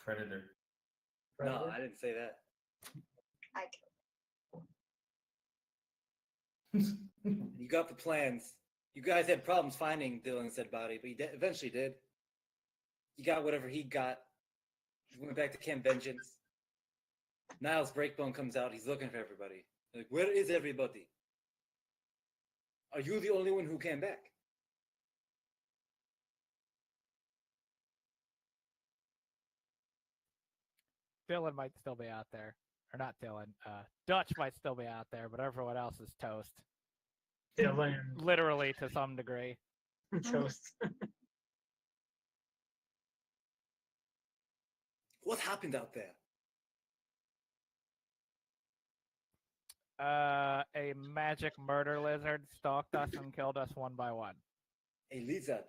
Predator. No, I didn't say that. I You got the plans. You guys had problems finding Dylan's dead body, but you eventually did. You got whatever he got. You went back to Camp Vengeance. Niles Breakbone comes out. He's looking for everybody. Like, where is everybody? Are you the only one who came back? Dylan might still be out there. Or not Dylan. Dutch might still be out there, but everyone else is toast. Dylan. Literally to some degree. Toast. What happened out there? A magic murder lizard stalked us and killed us one by one. A lizard.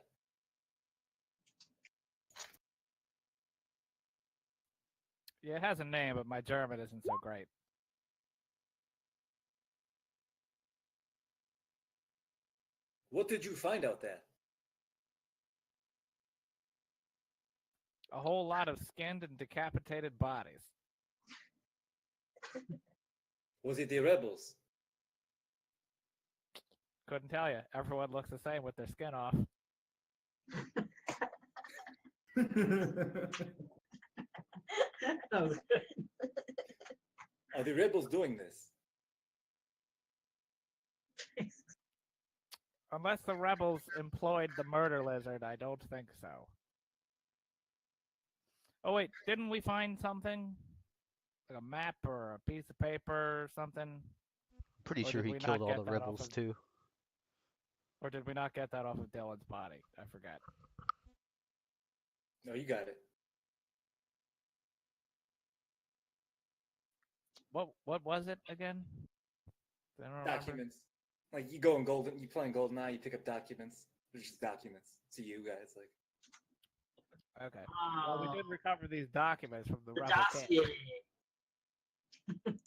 Yeah, it has a name, but my German isn't so great. What did you find out there? A whole lot of skinned and decapitated bodies. Was it the rebels? Couldn't tell you. Everyone looks the same with their skin off. Oh, Are the rebels doing this? Unless the rebels employed the murder lizard, I don't think so. Oh wait, didn't we find something? Like a map or a piece of paper or something? Pretty Or sure did he we not killed all get the that off rebels of- too. Or did we not get that off of Dylan's body? I forget. No, you got it. What was it again? I don't remember. Documents. Like you go in Golden, you play in GoldenEye, you pick up documents. They're just documents to you guys. Like, Okay. Well, we did recover these documents from the the rebel camp. dossier.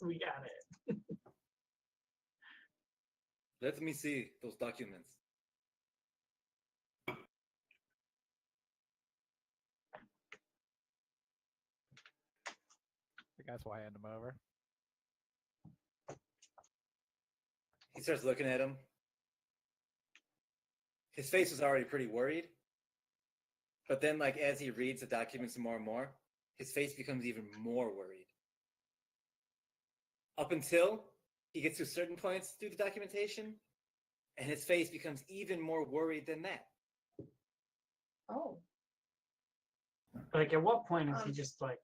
We got it. let me see those documents. I guess we'll hand them over. He starts looking at him. His face was already pretty worried. But then, like, as he reads the documents more and more, his face becomes even more worried. Up until he gets to certain points through the documentation, and his face becomes even more worried than that. Oh. Like, at what point is he just like?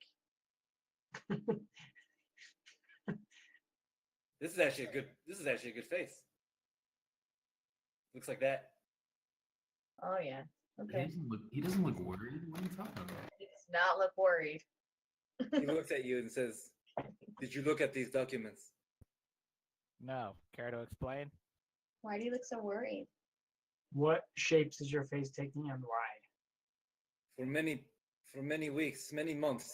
This is actually a good face. Looks like that. Oh yeah. Okay. He doesn't look worried. What are you talking about? He does not look worried. He looks at you and says, "Did you look at these documents?" No. Care to explain? Why do you look so worried? What shapes is your face taking and why? For many weeks, many months,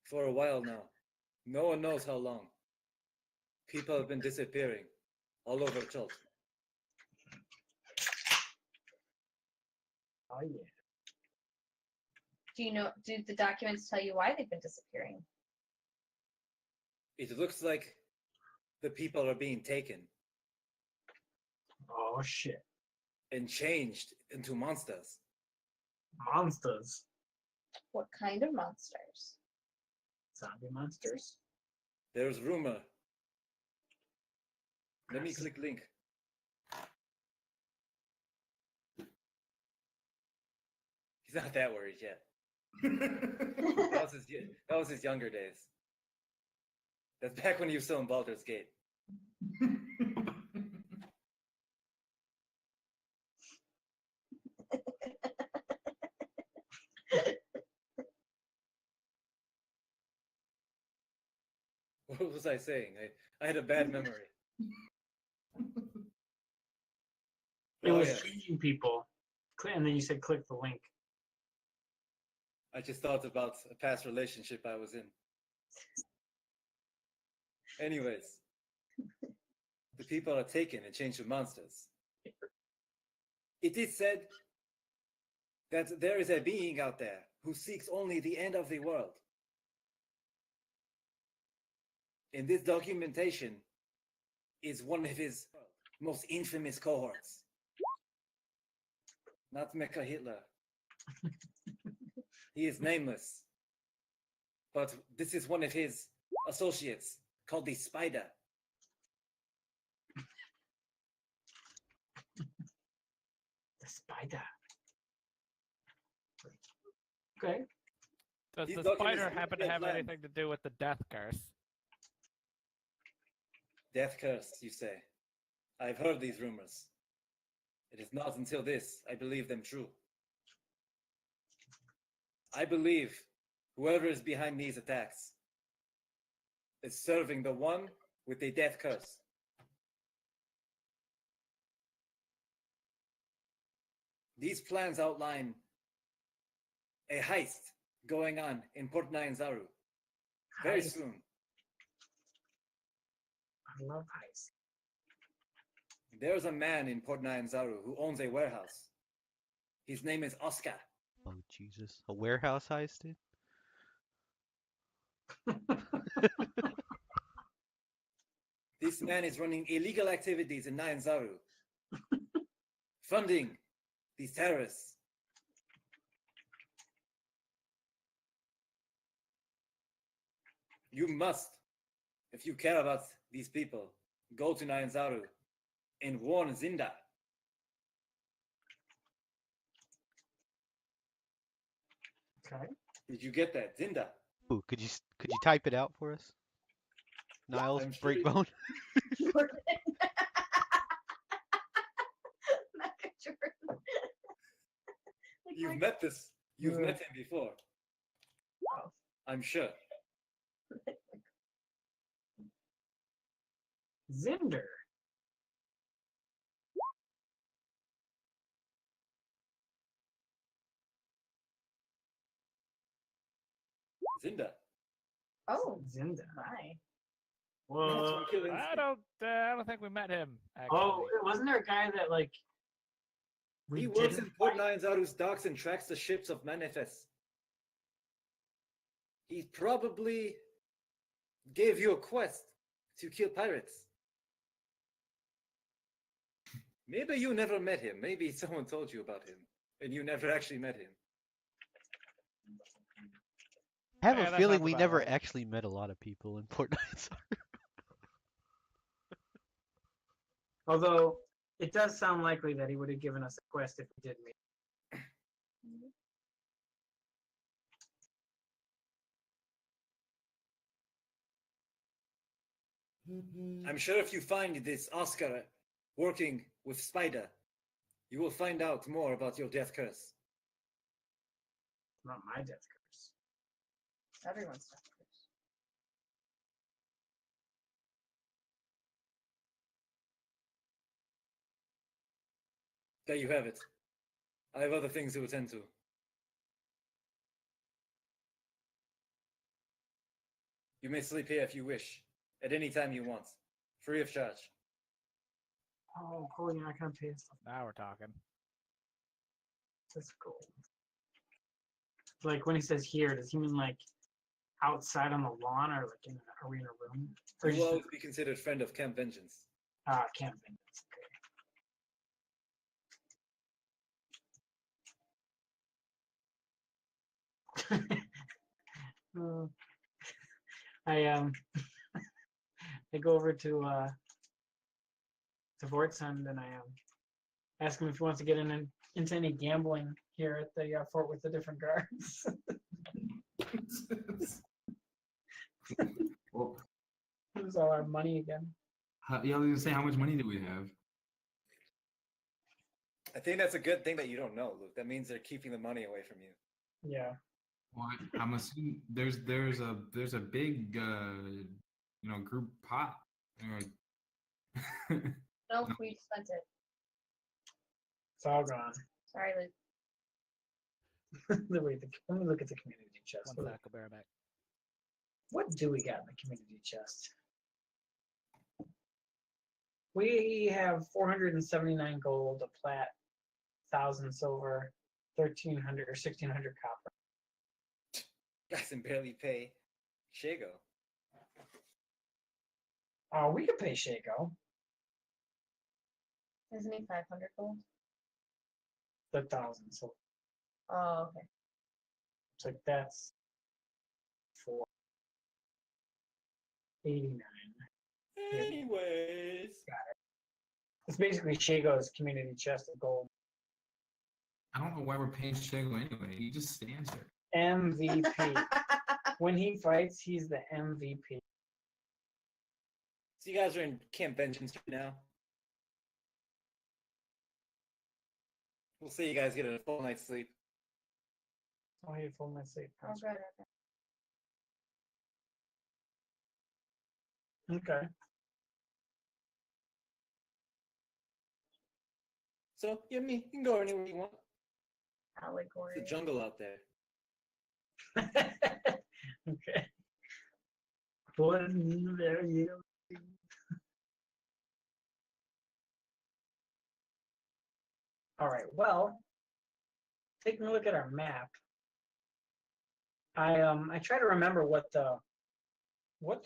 for a while now. No one knows how long. People have been disappearing all over Chult. Oh yeah. Do you know? Do the documents tell you why they've been disappearing? It looks like the people are being taken Oh shit. and changed into monsters. Monsters. What kind of monsters? Zombie monsters. There's rumor. Let me click link. He's not that worried yet. That was his younger days. That's back when he was still in Baldur's Gate. What was I saying? I had a bad memory. It Oh, was yeah. changing people. And then you said click the link. I just thought about a past relationship I was in. Anyways, the people are taken and changed to monsters. It is said that there is a being out there who seeks only the end of the world. And this documentation is one of his most infamous cohorts. Not Mecha Hitler. He is nameless. But this is one of his associates called the Spider. The spider. Okay. Does These the documents spider look happen to like have land. anything to do with the death curse? Death curse, you say. I've heard these rumors. It is not until this I believe them true. I believe whoever is behind these attacks is serving the one with the death curse. These plans outline a heist going on in Port Nyanzaru very Heist. soon. I love heist. There's a man in Port Nyanzaru who owns a warehouse. His name is Oscar. Oh Jesus! A warehouse heist, dude? This man is running illegal activities in Nyanzaru, funding these terrorists. You must, if you care about these people, go to Nyanzaru and warn Zinda. Okay. Did you get that, Zinda? Ooh, could you type it out for us? Niles I'm sure you- Breakbone. Mecha Jordan. You've Like, met this. You've Yeah. met him before. Oh. I'm sure. Zinder. Zinda. Oh, Zinder. my. Whoa. I don't think we met him. Actually. Oh, wasn't there a guy that like we He works didn't in Port fight? Nyanzaru's docks and tracks the ships of Manifest. He probably gave you a quest to kill pirates. Maybe you never met him. Maybe someone told you about him and you never actually met him. I have Yeah, a that feeling sounds we about never right. actually met a lot of people in Port Nyanzaru. Although it does sound likely that he would have given us a quest if we did meet. I'm sure if you find this Oscar working with Spider, you will find out more about your death curse. Not my death curse. Everyone's death curse. There you have it. I have other things to attend to. You may sleep here if you wish, at any time you want, free of charge. Oh, cool. You're not gonna pay us. Now we're talking. That's cool. Like when he says here, does he mean like outside on the lawn or like in an arena room? Or You just will always be considered friend of Camp Vengeance. camping? That's okay. I I go over to Vortsund and I ask him if he wants to get into any gambling here at the fort with the different guards. Well, Lose all our money again. yeah, I was gonna say, how much money do we have? I think that's a good thing that you don't know, Luke. That means they're keeping the money away from you. Yeah. Well, I'm assuming there's a big group pot. Nope, we spent it. It's all gone. Sorry, Luke. Wait, let me look at the community chest. One sec, I'll bear back. What do we got in the community chest? We have 479 gold, a plat, 1,000 silver, 1,300 or 1,600 copper. You guys can barely pay Shago. Oh, we could pay Shaco. Isn't he 500 gold? The 1,000. So Oh, okay. it's like that's 489. Anyways. It's basically Shaco's community chest of gold. I don't know why we're paying Shago anyway. He just stands there. MVP. When he fights, he's the MVP. So you guys are in Camp Vengeance right now. We'll see you guys get a full night's sleep. Oh, he full my sleep. Oh, good. Okay. Okay. So, yeah, you can go anywhere you want. Allegory. It's a jungle out there. Okay. What there you? All right. Well, taking a look at our map, I try to remember what the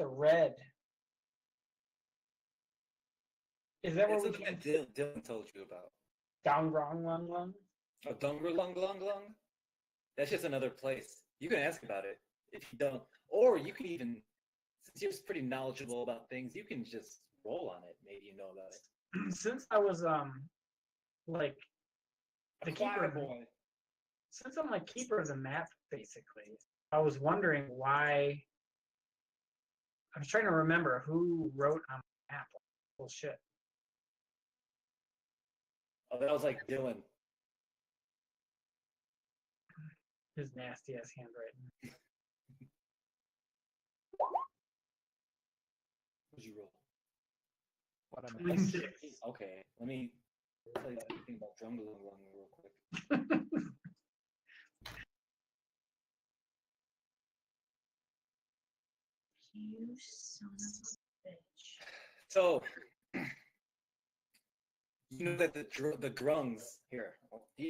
red is. That It's what we something came that Dylan told you about. down wrong long long? Oh, Dungrlung. That's just another place. You can ask about it if you don't. Or you can even, since you're pretty knowledgeable about things, you can just roll on it. Maybe you know about it. Since I was like the Choir keeper, boy. since I'm like keeper of the map, basically, I was wondering why. I was trying to remember who wrote on the map. Bullshit. Oh, that was like Dylan. His nasty ass handwriting. What'd you roll? What am I? 26. Okay, let me tell you something about Dungrlung real quick. You son of a bitch. So, you know that the grungs here.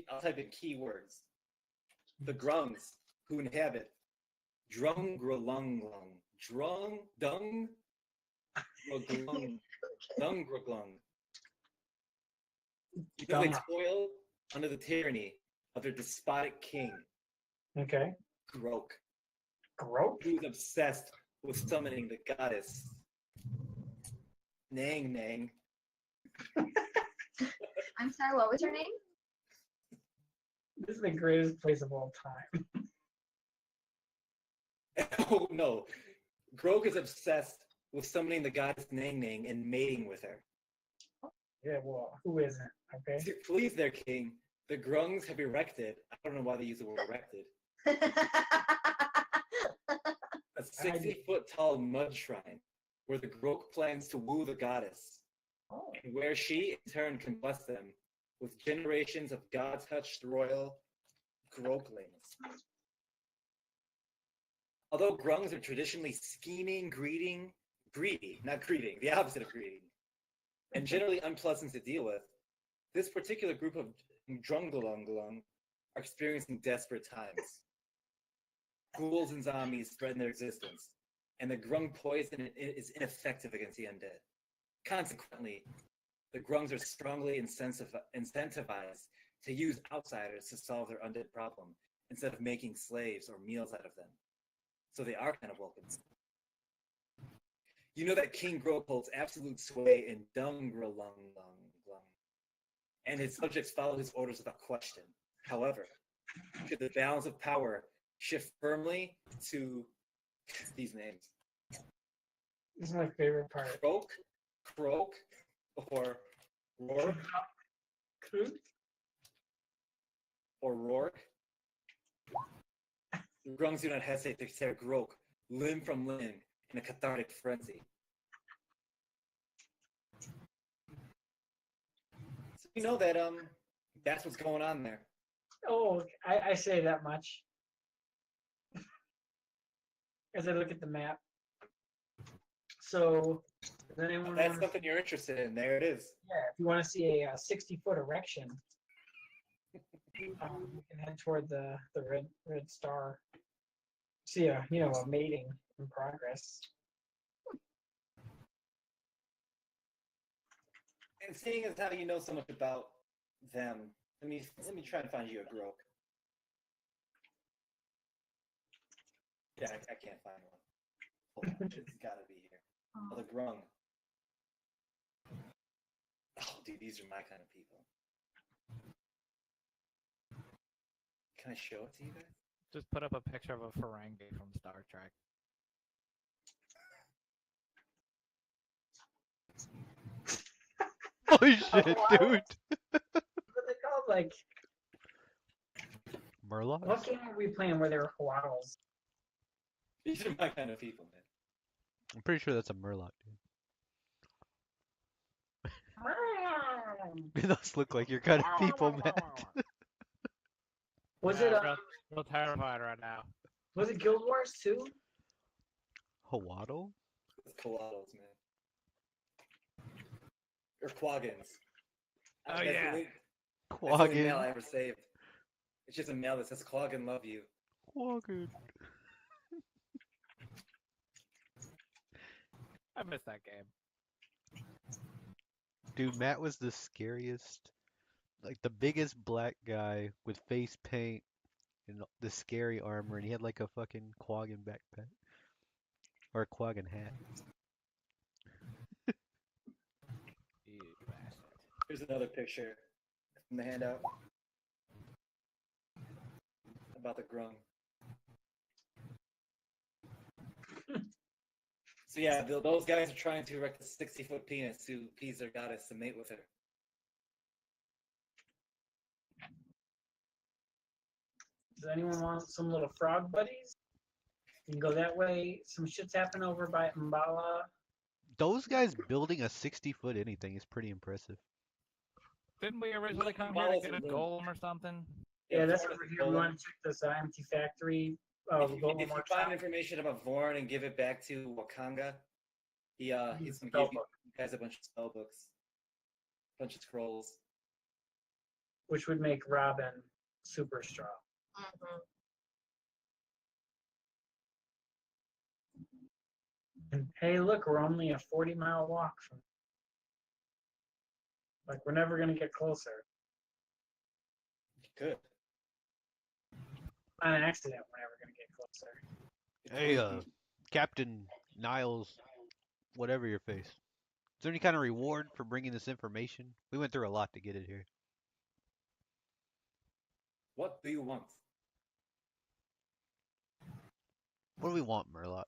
I'll type in keywords. The grungs who inhabit Dungrlung, Dungrlung, because they toil under the tyranny of their despotic king, Okay. Grok, Grope? who's obsessed with summoning the goddess Nang Nang. I'm sorry, what was her name? This is the greatest place of all time. Oh no, Grok is obsessed with summoning the goddess Nang Nang and mating with her. Yeah, well, who isn't? Okay. To please their king, the grungs have erected, I don't know why they use the word erected, a 60-foot tall mud shrine where the Grok plans to woo the goddess, Oh. and where she in turn can bless them with generations of god-touched royal Groklings. Although grungs are traditionally scheming, greedy, the opposite of greedy, and generally unpleasant to deal with, this particular group of Drunglunglung are experiencing desperate times. Ghouls and zombies threaten their existence, and the grung poison is ineffective against the undead. Consequently, the grungs are strongly incentivized to use outsiders to solve their undead problem instead of making slaves or meals out of them. So they are kind of welcome. You know that King Grok holds absolute sway in Dungrlung, and his subjects follow his orders without question. However, should the balance of power shift firmly to these names, This is my favorite part. Croak, or Rourke, the grungs do not hesitate to tear Grok limb from limb in a cathartic frenzy. So you know that that's what's going on there. Oh, I say that much. As I look at the map. So, does anyone That's wanna, something you're interested in. There it is. yeah, if you want to see a 60-foot erection, you can head toward the red star See a a mating in progress. And seeing as how you know so much about them, let me try and find you a grok. Yeah, I can't find one. Hold on, it's gotta be here. Oh, the grung. Oh, dude, these are my kind of people. Can I show it to you guys? Just put up a picture of a Ferengi from Star Trek. Oh shit, Wow. dude. What are they called? Like, Murlocs? what game were we playing where there were koalas? These are my kind of people, man. I'm pretty sure that's a Murloc, dude. Those look like your kind of people, Matt. Was Yeah, it real terrified right now. was it Guild Wars 2? Hawaddle? It's koalas, man. Or quaggins. Oh, That's yeah. the only mail Quaggin. I ever saved. It's just a mail that says Quaggin love you. Quaggin. I missed that game. Dude, Matt was the scariest. Like the biggest black guy with face paint and the scary armor, and he had like a fucking Quaggin backpack. Or a Quaggin hat. You bastard. Here's another picture from the handout about the grung. So yeah, those guys are trying to erect a 60-foot penis to appease their goddess to mate with her. Does anyone want some little frog buddies? You can go that way. Some shit's happening over by Mbala. Those guys building a 60-foot anything is pretty impressive. Didn't we originally come here to get a golem or something? Yeah, that's Vorn over is here. We golem. want to check this empty factory. If you Golem find workshop. information about Vorn and give it back to Wakanga, he's gonna give Spell you book, guys a bunch of spell books, a bunch of scrolls. which would make Robin super strong. Mhm. And hey, look, we're only a 40-mile walk from. Like, we're never gonna get closer. Good. On accident, we're never gonna get closer. Hey, Captain Niles, whatever your face. Is there any kind of reward for bringing this information? We went through a lot to get it here. What do you want? What do we want, Murloc?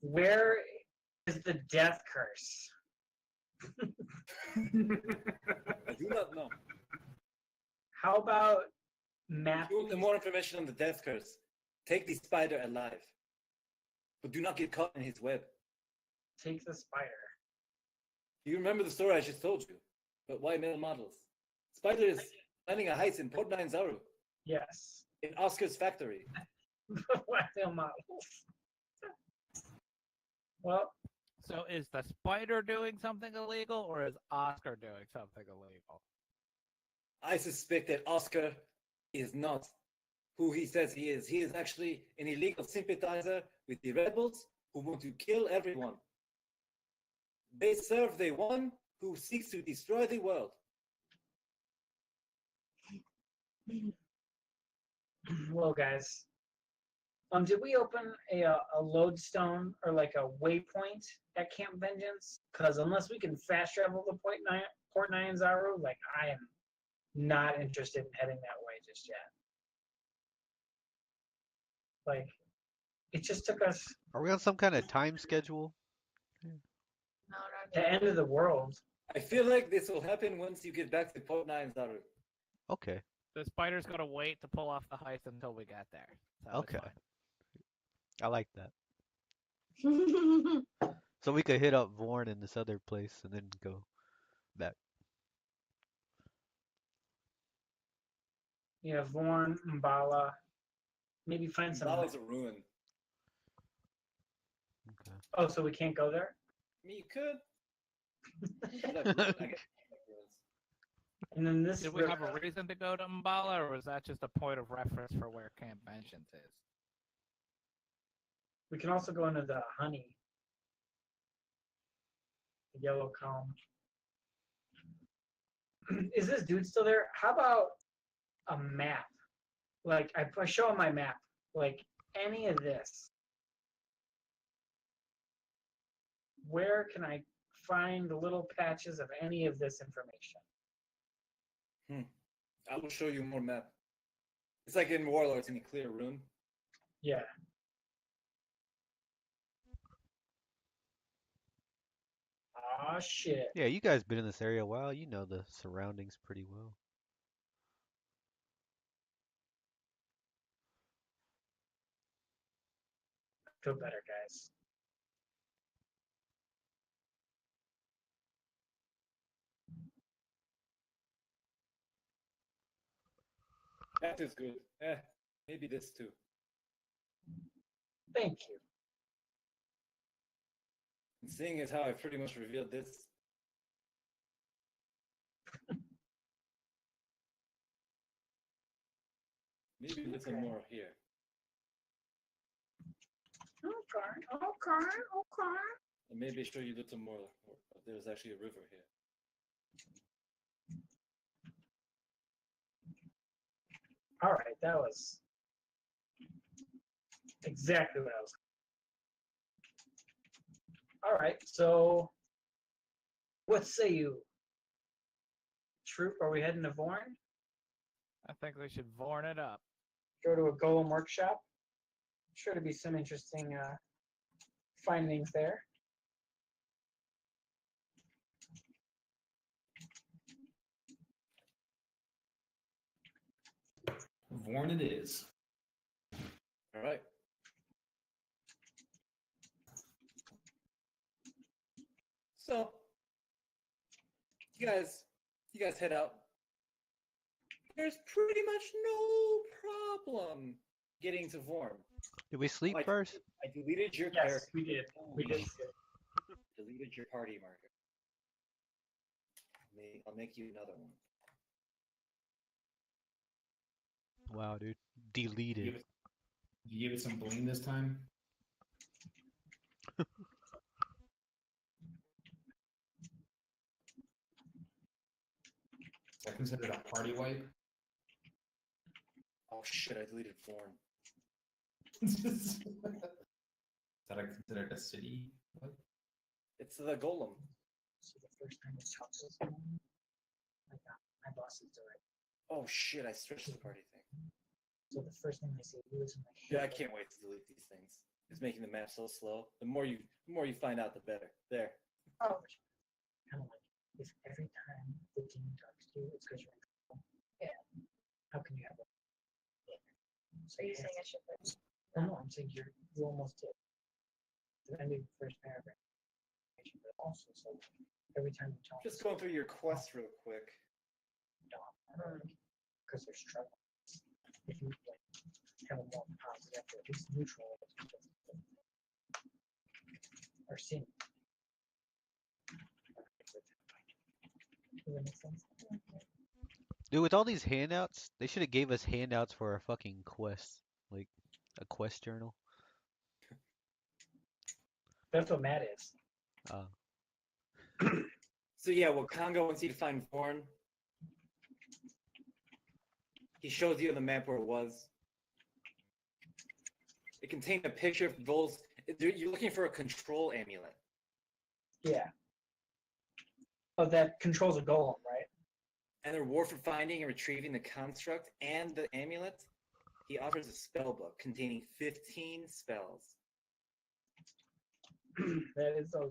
Where is the death curse? I do not know. How about map? If you want more information on the death curse, take the spider alive. But do not get caught in his web. Take the spider. You remember the story I just told you about white male models? Spider is planning a heist in Port Nine Zaru Yes. in Oscar's factory. White male models. Well, So is the spider doing something illegal, or is Oscar doing something illegal? I suspect that Oscar is not who he says he is. He is actually an illegal sympathizer with the rebels who want to kill everyone. They serve the one who seeks to destroy the world. well, guys. Did we open a lodestone or like a waypoint at Camp Vengeance? Because unless we can fast travel to Port Nyanzaru, like I am not interested in heading that way just yet. Like, it just took us Are we on some kind of time schedule? No, the end of the world. I feel like this will happen once you get back to Port Nine Zaru. Okay. The spider's gonna wait to pull off the heist until we get there. So it's Okay. fine. I like that. no. So we could hit up Vorn in this other place and then go back. Yeah, Vorn, Mbala. Maybe find some. That was a ruin. Okay. Oh, so we can't go there? I mean, you could. I like ruins. And then this Did we have a river- reason to go to Mbala, or was that just a point of reference for where Camp Vengeance is? we can also go into the honey. The yellow calm. Is this dude still there? How about a map? Like I show him my map. Like any of this. Where can I find the little patches of any of this information? I will show you more map. It's like in Warlords in a clear room. Yeah. Aw, shit. Yeah, you guys been in this area a while. You know the surroundings pretty well. Feel better, guys. That is good. Maybe this too. Thank you. And seeing as how I pretty much revealed this. Maybe a little Okay. more here. Okay. And maybe show you a little more. There's actually a river here. All right, that was exactly what I was. All right, so what say you? Troop, are we heading to Vorn? I think we should Vorn it up. Go to a golem workshop? Sure to be some interesting findings there. Vorn it is. All right. So, you guys head out. There's pretty much no problem getting to Vorm. Did we sleep Like- first? I deleted your Yes, character. we did. We did. Deleted your party marker. I'll make you another one. Wow, dude. You Deleted. give it- you give it some bling this time? Is that considered a party wipe? Oh shit! I deleted Vorn. Is that considered a city wipe? It's the golem. So the first time we talked to someone, my boss is direct. Oh shit! I stretched the party thing. So the first thing they say is my Yeah, I can't wait to delete these things. It's making the map so slow. The more you find out, the better. There. Oh, kind of like if every time the demon talks to you, it's because you're in trouble. Yeah. How can you have it? So Are you you saying have I should put? no, I'm saying you almost did. The end of the first paragraph. But also, so every time you talk, Just going through your quest real quick. because there's trouble. If you like, have a more positive, or at least neutral, or seen. Does that make sense? Dude, with all these handouts, they should have gave us handouts for our fucking quests. Like, a quest journal. That's what Matt is. So yeah, well, Congo wants you to find Vorn. He shows you on the map where it was. It contained a picture of those. You're looking for a control amulet. Yeah. Oh, that controls a golem, right? And the reward for finding and retrieving the construct and the amulet, he offers a spell book containing 15 spells. That is a lot.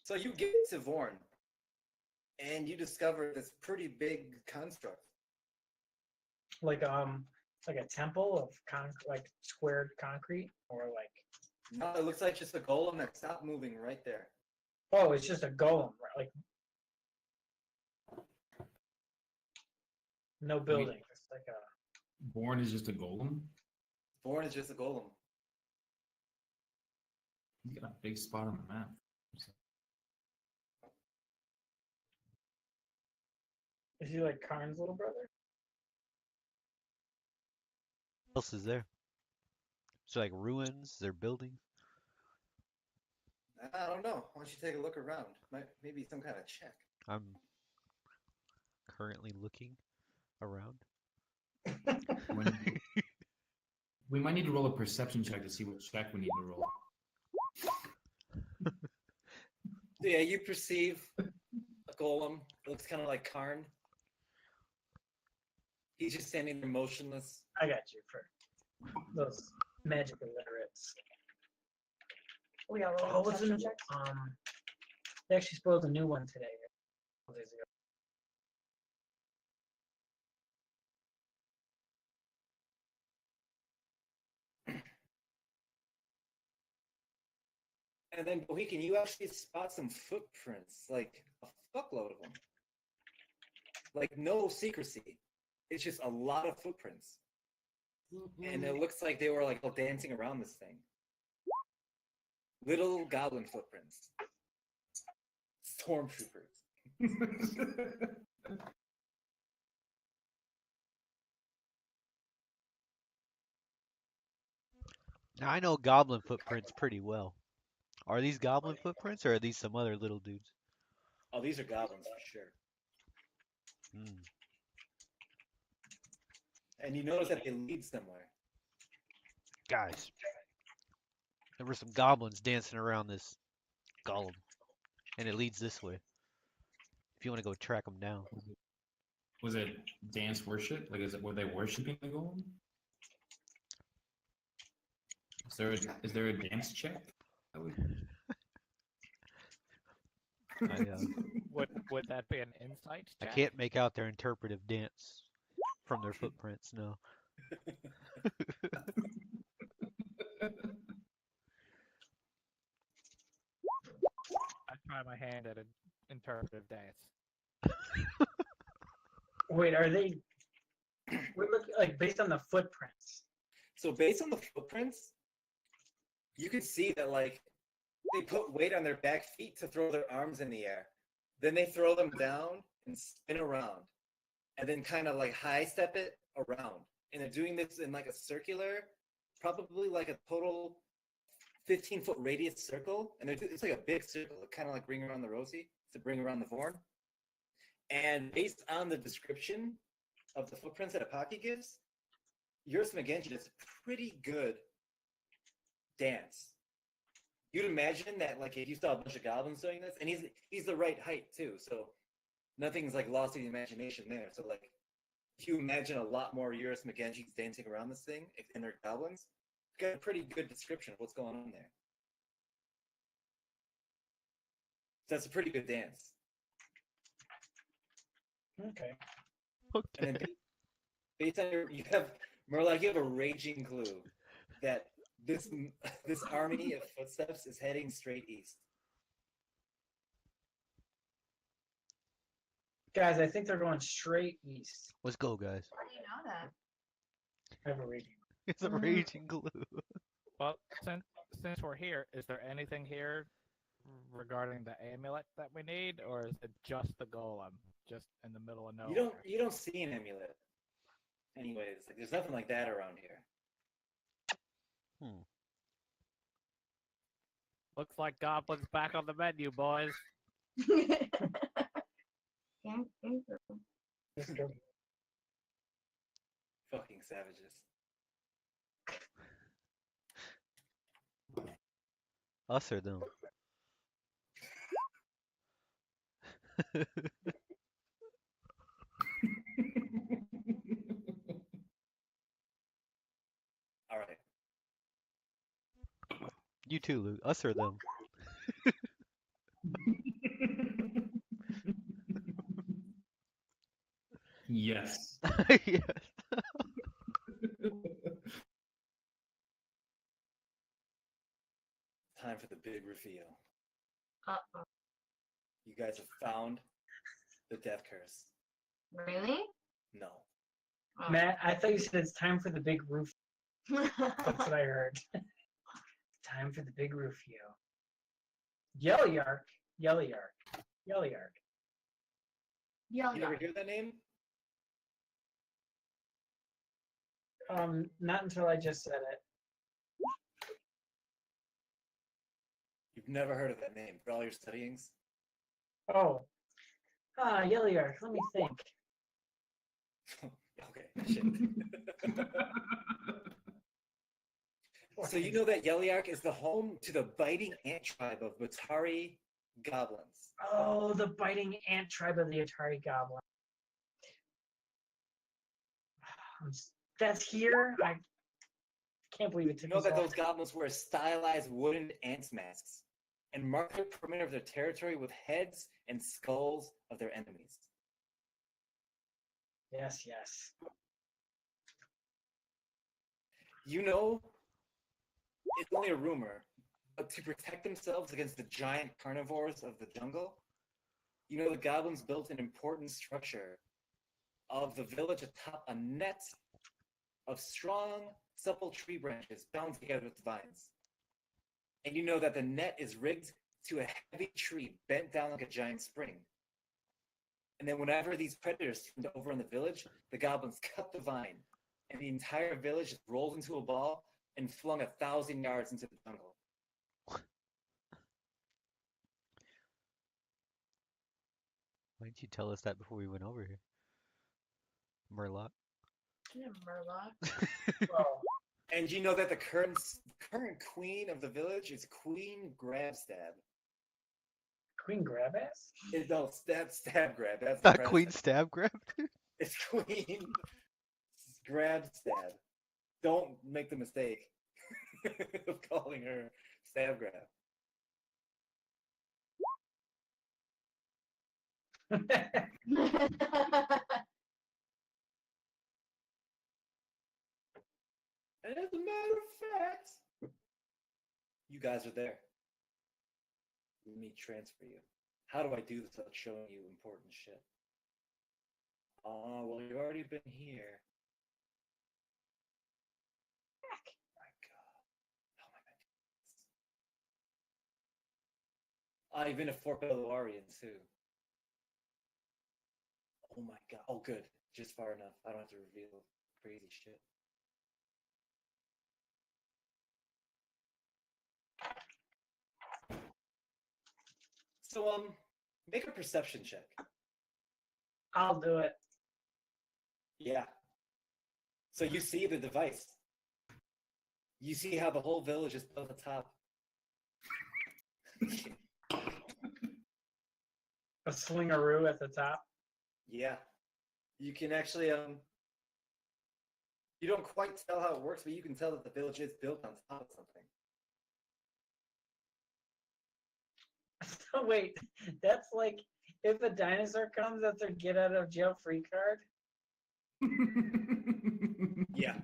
So you get to Vorn, and you discover this pretty big construct. Like a temple of like squared concrete, or like No, it looks like just a golem that stopped moving right there. oh, it's just a golem, right? Like no building. It's like a Born is just a golem? Vorn is just a golem. He's got a big spot on the map. Is he like Karn's little brother? What else is there? So like ruins, they're buildings. I don't know. Why don't you take a look around? Maybe some kind of check. I'm currently looking around. We might need to roll a perception check to see what check we need to roll. Yeah, you perceive a golem. It looks kind of like Karn. He's just standing there motionless. I got you for those magic illiterates. We all Oh, roll what's the perception new? checks. They actually spoiled a new one today. A couple days ago. And then Bohican, you actually spot some footprints, like a fuckload of them. Like no secrecy. It's just a lot of footprints. And it looks like they were like all dancing around this thing. Little goblin footprints. Stormtroopers. Now I know goblin footprints pretty well. Are these goblin footprints or are these some other little dudes? Oh, these are goblins for sure. Hmm. And you notice that they lead somewhere. Guys, there were some goblins dancing around this golem, and it leads this way. If you want to go track them down. Was it dance worship? Like, were they worshiping the golem? Is there a dance check? That would... Would that be an insight I check? can't make out their interpretive dance from their footprints, no. I try my hand at an interpretive dance. Wait, are they? We're looking like based on the footprints. So based on the footprints, you can see that like they put weight on their back feet to throw their arms in the air. Then they throw them down and spin around. And then kind of like high step it around. And they're doing this in like a circular, probably like a total 15-foot radius circle. And it's like a big circle, kind of like Ring Around the Rosie, to bring around the Vorn. And based on the description of the footprints that Apaki gives, yours McGinty does a pretty good dance. You'd imagine that like if you saw a bunch of goblins doing this, and he's the right height too, so nothing's like lost in the imagination there. So like if you imagine a lot more Eurus McGinty's dancing around this thing, and they're goblins, you got a pretty good description of what's going on there. So that's a pretty good dance. Okay. And then based on you have Murloc, you have a raging clue that this army of footsteps is heading straight east. Guys, I think they're going straight east. Let's go, guys. How do you know that? I have a reading. It's a raging glue. Well, since we're here, is there anything here regarding the amulet that we need, or is it just the golem, just in the middle of nowhere? You don't see an amulet. Anyways, like, there's nothing like that around here. Looks like goblins back on the menu, boys. Fucking savages. Us or them? All right. You too, Luke. Us or them? Yes. Yes. Time for the big reveal. Uh-oh. You guys have found the death curse. Really? No. Oh. Matt, I thought you said it's time for the big roof. That's what I heard. Time for the big roof, Yellyark. Yellyark. Yellyark. Yell You never Yak. hear that name? Not until I just said it. You've never heard of that name for all your studyings? Oh. Yeliark, let me think. Okay, shit. So you know that Yeliark is the home to the biting ant tribe of Batari goblins. Oh, the biting ant tribe of the Atari Goblin. That's here? I can't believe it You took know us that all. those goblins wear stylized wooden ants masks and mark the perimeter of their territory with heads and skulls of their enemies. Yes, yes. You know, it's only a rumor, but to protect themselves against the giant carnivores of the jungle, you know the goblins built an important structure of the village atop a net of strong, supple tree branches bound together with vines. And you know that the net is rigged to a heavy tree bent down like a giant spring. And then whenever these predators seem to overrun the village, the goblins cut the vine, and the entire village is rolled into a ball and flung 1,000 yards into the jungle. Why didn't you tell us that before we went over here? Murloc. Yeah, Murloc. Well, And you know that the current queen of the village is Queen Grabstab. Queen Grabass? No, stab grab. That's the Not Queen predecessor. Stab Grab? It's Queen Grabstab. Don't make the mistake of calling her stab grab. And as a matter of fact, you guys are there. Let me transfer you. How do I do this without showing you important shit? Oh, well, you've already been here. My God. How am I meant to do this? I've been a Fort Belluarian too. Oh my God. Oh, good. Just far enough. I don't have to reveal crazy shit. So, make a perception check. I'll do it. Yeah. So you see the device. You see how the whole village is built atop. A swingaroo at the top. Yeah. You can actually, you don't quite tell how it works, but you can tell that the village is built on top of something. So wait, that's like if a dinosaur comes, that's their get out of jail free card. Yeah.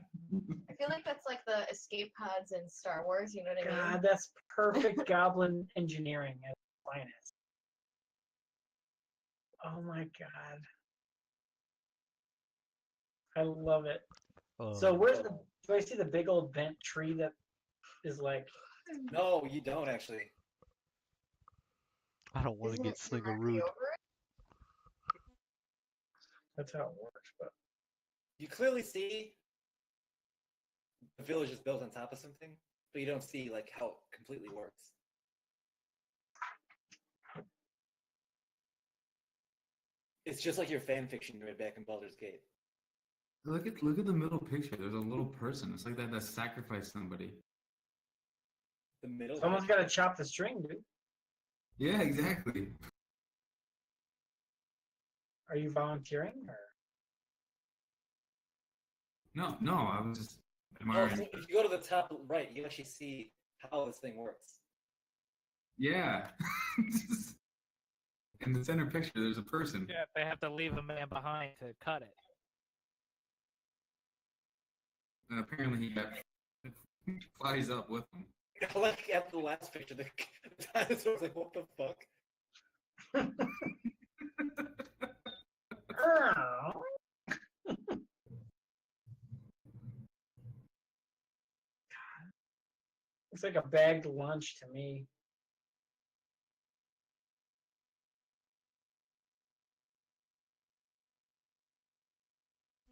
I feel like that's like the escape pods in Star Wars, you know what I mean? God, that's perfect goblin engineering at its finest. Oh my God. I love it. So where's the, do I see the big old bent tree that is like, No, you don't actually. I don't want to Isn't get it directly slingarooed. over it? that's how it works, but You clearly see the village is built on top of something, but you don't see like how it completely works. It's just like your fan fiction you read back in Baldur's Gate. Look at the middle picture. There's a little person. It's like that sacrificed somebody. The middle. someone's got to chop the string, dude. Yeah, exactly. Are you volunteering or? No, I was just Oh, admiring. so if you go to the top right, you actually see how this thing works. Yeah. In the center picture, there's a person. Yeah, they have to leave a man behind to cut it. And apparently he got flies up with him. Like at the last picture, the dinosaur's like, what the fuck? Looks like a bagged lunch to me.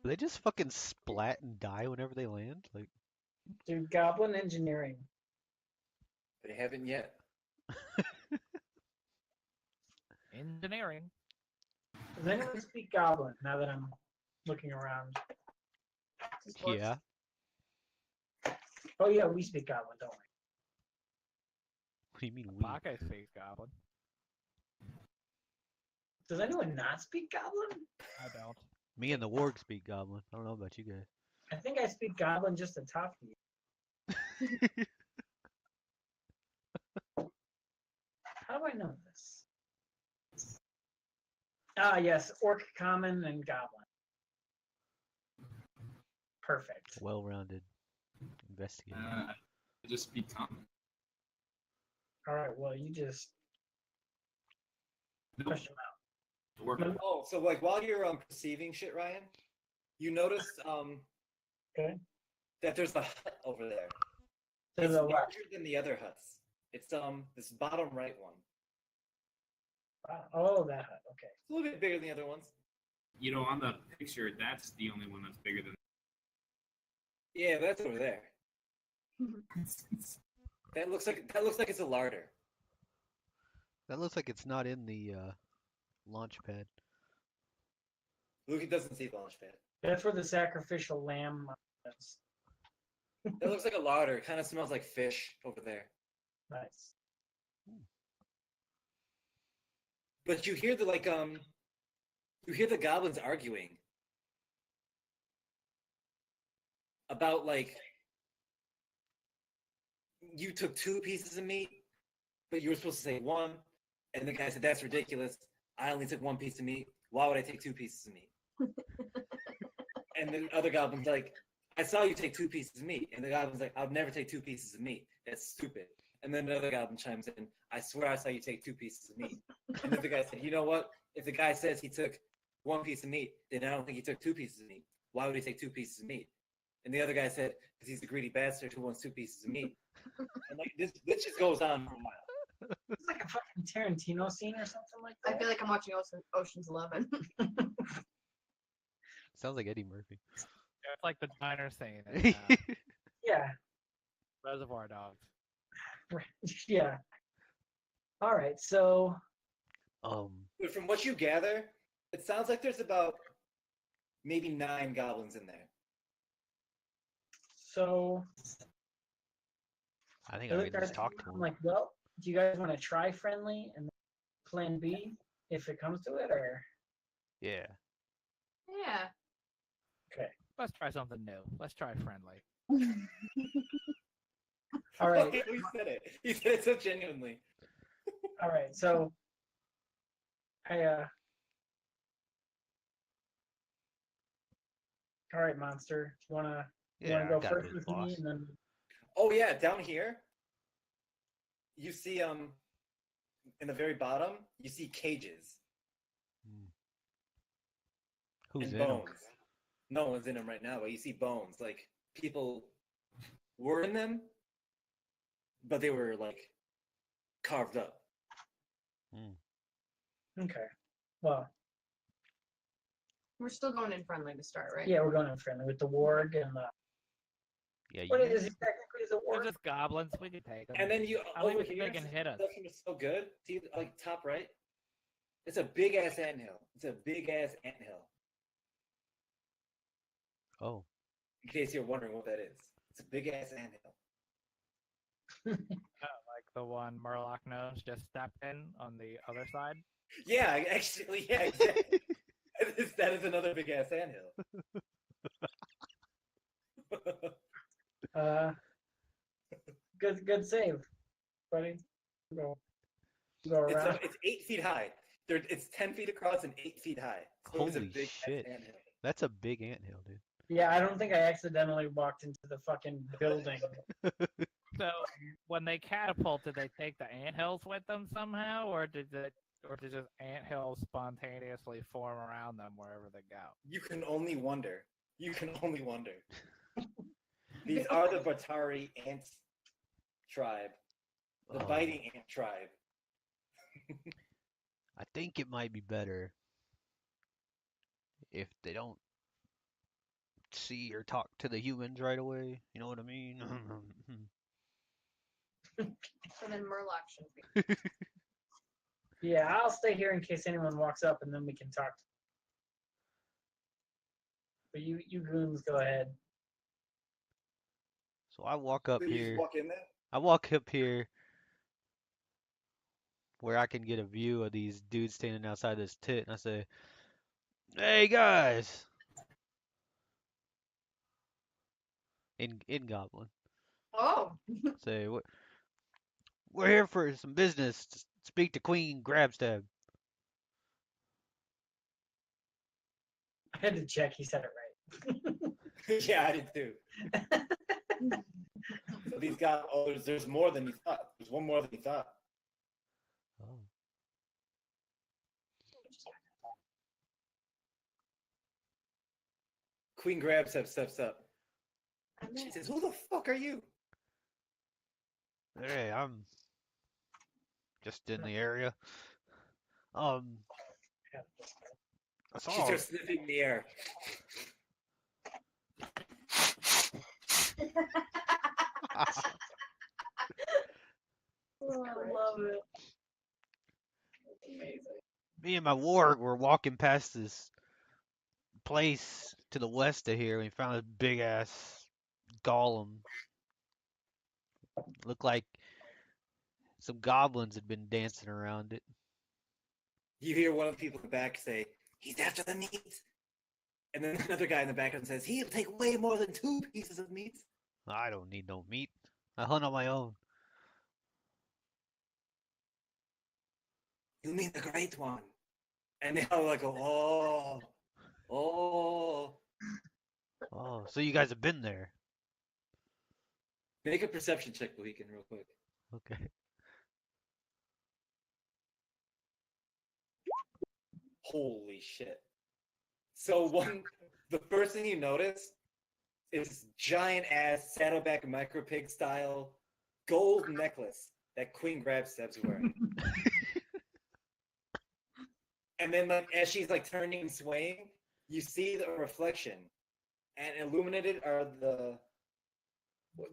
They just fucking splat and die whenever they land. Like, Dude, goblin engineering. They haven't yet. Engineering. Does anyone speak goblin now that I'm looking around? Just orcs. yeah. Oh yeah, we speak goblin, don't we? What do you mean we? Bake speaks goblin. Does anyone not speak goblin? I don't. Me and the warg speak goblin. I don't know about you guys. I think I speak goblin just to top you. How do I know this? Ah, yes, orc, common, and goblin. Perfect. Well-rounded investigator. I just speak common. All right, well, you just Nope. push them out. Work. No. Oh, so like while you're perceiving shit, Ryan, you notice Okay. that there's a hut over there. To It's the left. larger than the other huts. It's this bottom right one. Oh, that hut. Okay. It's a little bit bigger than the other ones. You know, on the picture, that's the only one that's bigger than. Yeah, that's over there. That looks like it's a larder. That looks like it's not in the launch pad. Luke doesn't see the launch pad. That's where the sacrificial lamb is. It looks like a larder. It kind of smells like fish over there. Nice. But you hear the goblins arguing about like you took 2 pieces of meat, but you were supposed to say 1, and the guy said that's ridiculous. I only took 1 piece of meat. Why would I take 2 pieces of meat? And the other goblin's like, I saw you take 2 pieces of meat, and the goblin's like, I'll never take 2 pieces of meat. That's stupid. And then another goblin chimes in, I swear I saw you take 2 pieces of meat. And then the guy said, you know what? If the guy says he took 1 piece of meat, then I don't think he took 2 pieces of meat. Why would he take 2 pieces of meat? And the other guy said, because he's a greedy bastard who wants 2 pieces of meat. And like this just goes on for a while. It's like a fucking Tarantino scene or something like that. I feel like I'm watching Ocean's 11. Sounds like Eddie Murphy. It's like the diner scene in Yeah. Reservoir Dogs. Yeah. All right. So But from what you gather, it sounds like there's about maybe 9 goblins in there. So I think I I look could at just it, talk to I'm him. like, well, do you guys want to try friendly and plan B if it comes to it, or Yeah. Yeah. Let's try something new. Let's try friendly. all right, He said it. He said it so genuinely. all right. So all right, monster. You wanna Yeah, I go got first this, with boss. me, and then Oh yeah, down here, you see in the very bottom, you see cages Who's and in 'em? bones. No one's in them right now, but you see bones. Like people were in them, but they were like carved up. okay. Well, We're still going in friendly to start, right? yeah, we're going in friendly with the warg and the. Yeah, What you is it technically the They're warg? just goblins. We can take them. And then you I don't over even here, think they can hit us. stuff is so good. See, like top right, it's a big ass anthill. It's a big ass anthill. Oh, In case you're wondering what that is, it's a big ass anthill. Like the one Murloc knows just stepped in on the other side. Yeah, actually, yeah, exactly. that is another big ass anthill. Good save, buddy. Go around. It's 8 feet high. It's 10 feet across and 8 feet high. So it's a holy big shit. ass anthill. That's a big anthill, dude. Yeah, I don't think I accidentally walked into the fucking building. So when they catapult, did they take the anthills with them somehow, or did just anthills spontaneously form around them wherever they go? You can only wonder. You can only wonder. These are the Batari ant tribe, the Oh. biting ant tribe. I think it might be better if they don't see or talk to the humans right away. You know what I mean? So then Murloc should be. Yeah, I'll stay here in case anyone walks up, and then we can talk. But you goons, go ahead. So I walk up You just here. walk in there. I walk up here where I can get a view of these dudes standing outside this tent, and I say, "Hey guys!" In Goblin. Oh. Say, we're here for some business. To speak to Queen Grabstab. I had to check. He said it right. Yeah, I did too. So these guys, there's more than you thought. There's one more than you thought. Oh. Queen Grabstab steps up. She says, "Who the fuck are you?" Hey, I'm just in the area. I She saw. starts sniffing the air. Oh, I love it. Amazing. Me and my warg were walking past this place to the west of here, and we found this big ass golem. Looked like some goblins had been dancing around it. You hear one of the people in the back say, "He's after the meat." And then another guy in the background says, "He'll take way more than 2 pieces of meat." I don't need no meat. I hunt on my own. "You mean the great one?" And they all like go, "Oh, oh." Oh, so you guys have been there? Make a perception check, Mohican, real quick. Okay. Holy shit. So the first thing you notice is this giant ass saddleback micro pig style gold necklace that Queen Grabstab's wearing. And then like as she's like turning and swaying, you see the reflection. And illuminated are the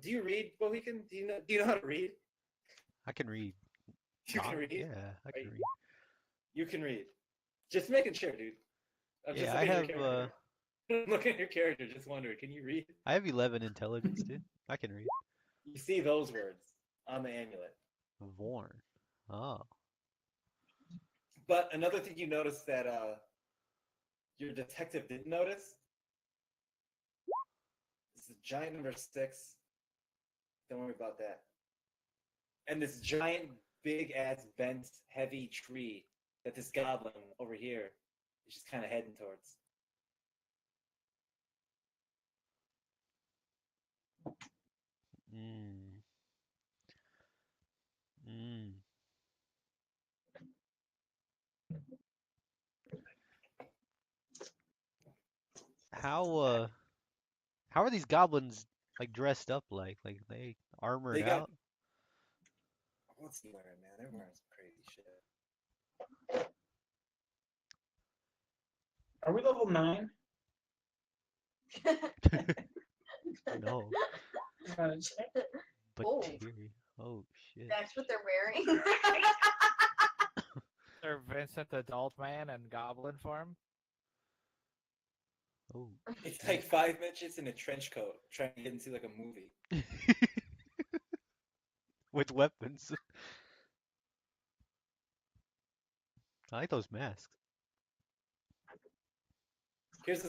do you read, Mohican? Do you know how to read? I can read. You can read? Yeah, I can Right. read. You can read. Just making sure, dude. I'm just Yeah, I looking at have your character. Looking at your character, just wondering, can you read? I have 11 intelligence, dude. I can read. You see those words on the amulet. Vorn. Oh. But another thing you notice that your detective didn't notice is the giant number 6. Don't worry about that. And this giant, big ass, bent, heavy tree that this goblin over here is just kind of heading towards. Mm. Mm. How are these goblins like dressed up like? Like they armored They got- out? What's he wearing, man? They're wearing some crazy shit. Are we level 9? No. Check. Oh. Bacteria. Oh shit. That's what they're wearing. Sir Vincent, adult man, in goblin form. Oh. It's like 5 inches in a trench coat, trying to get into like a movie. With weapons. I like those masks. Here's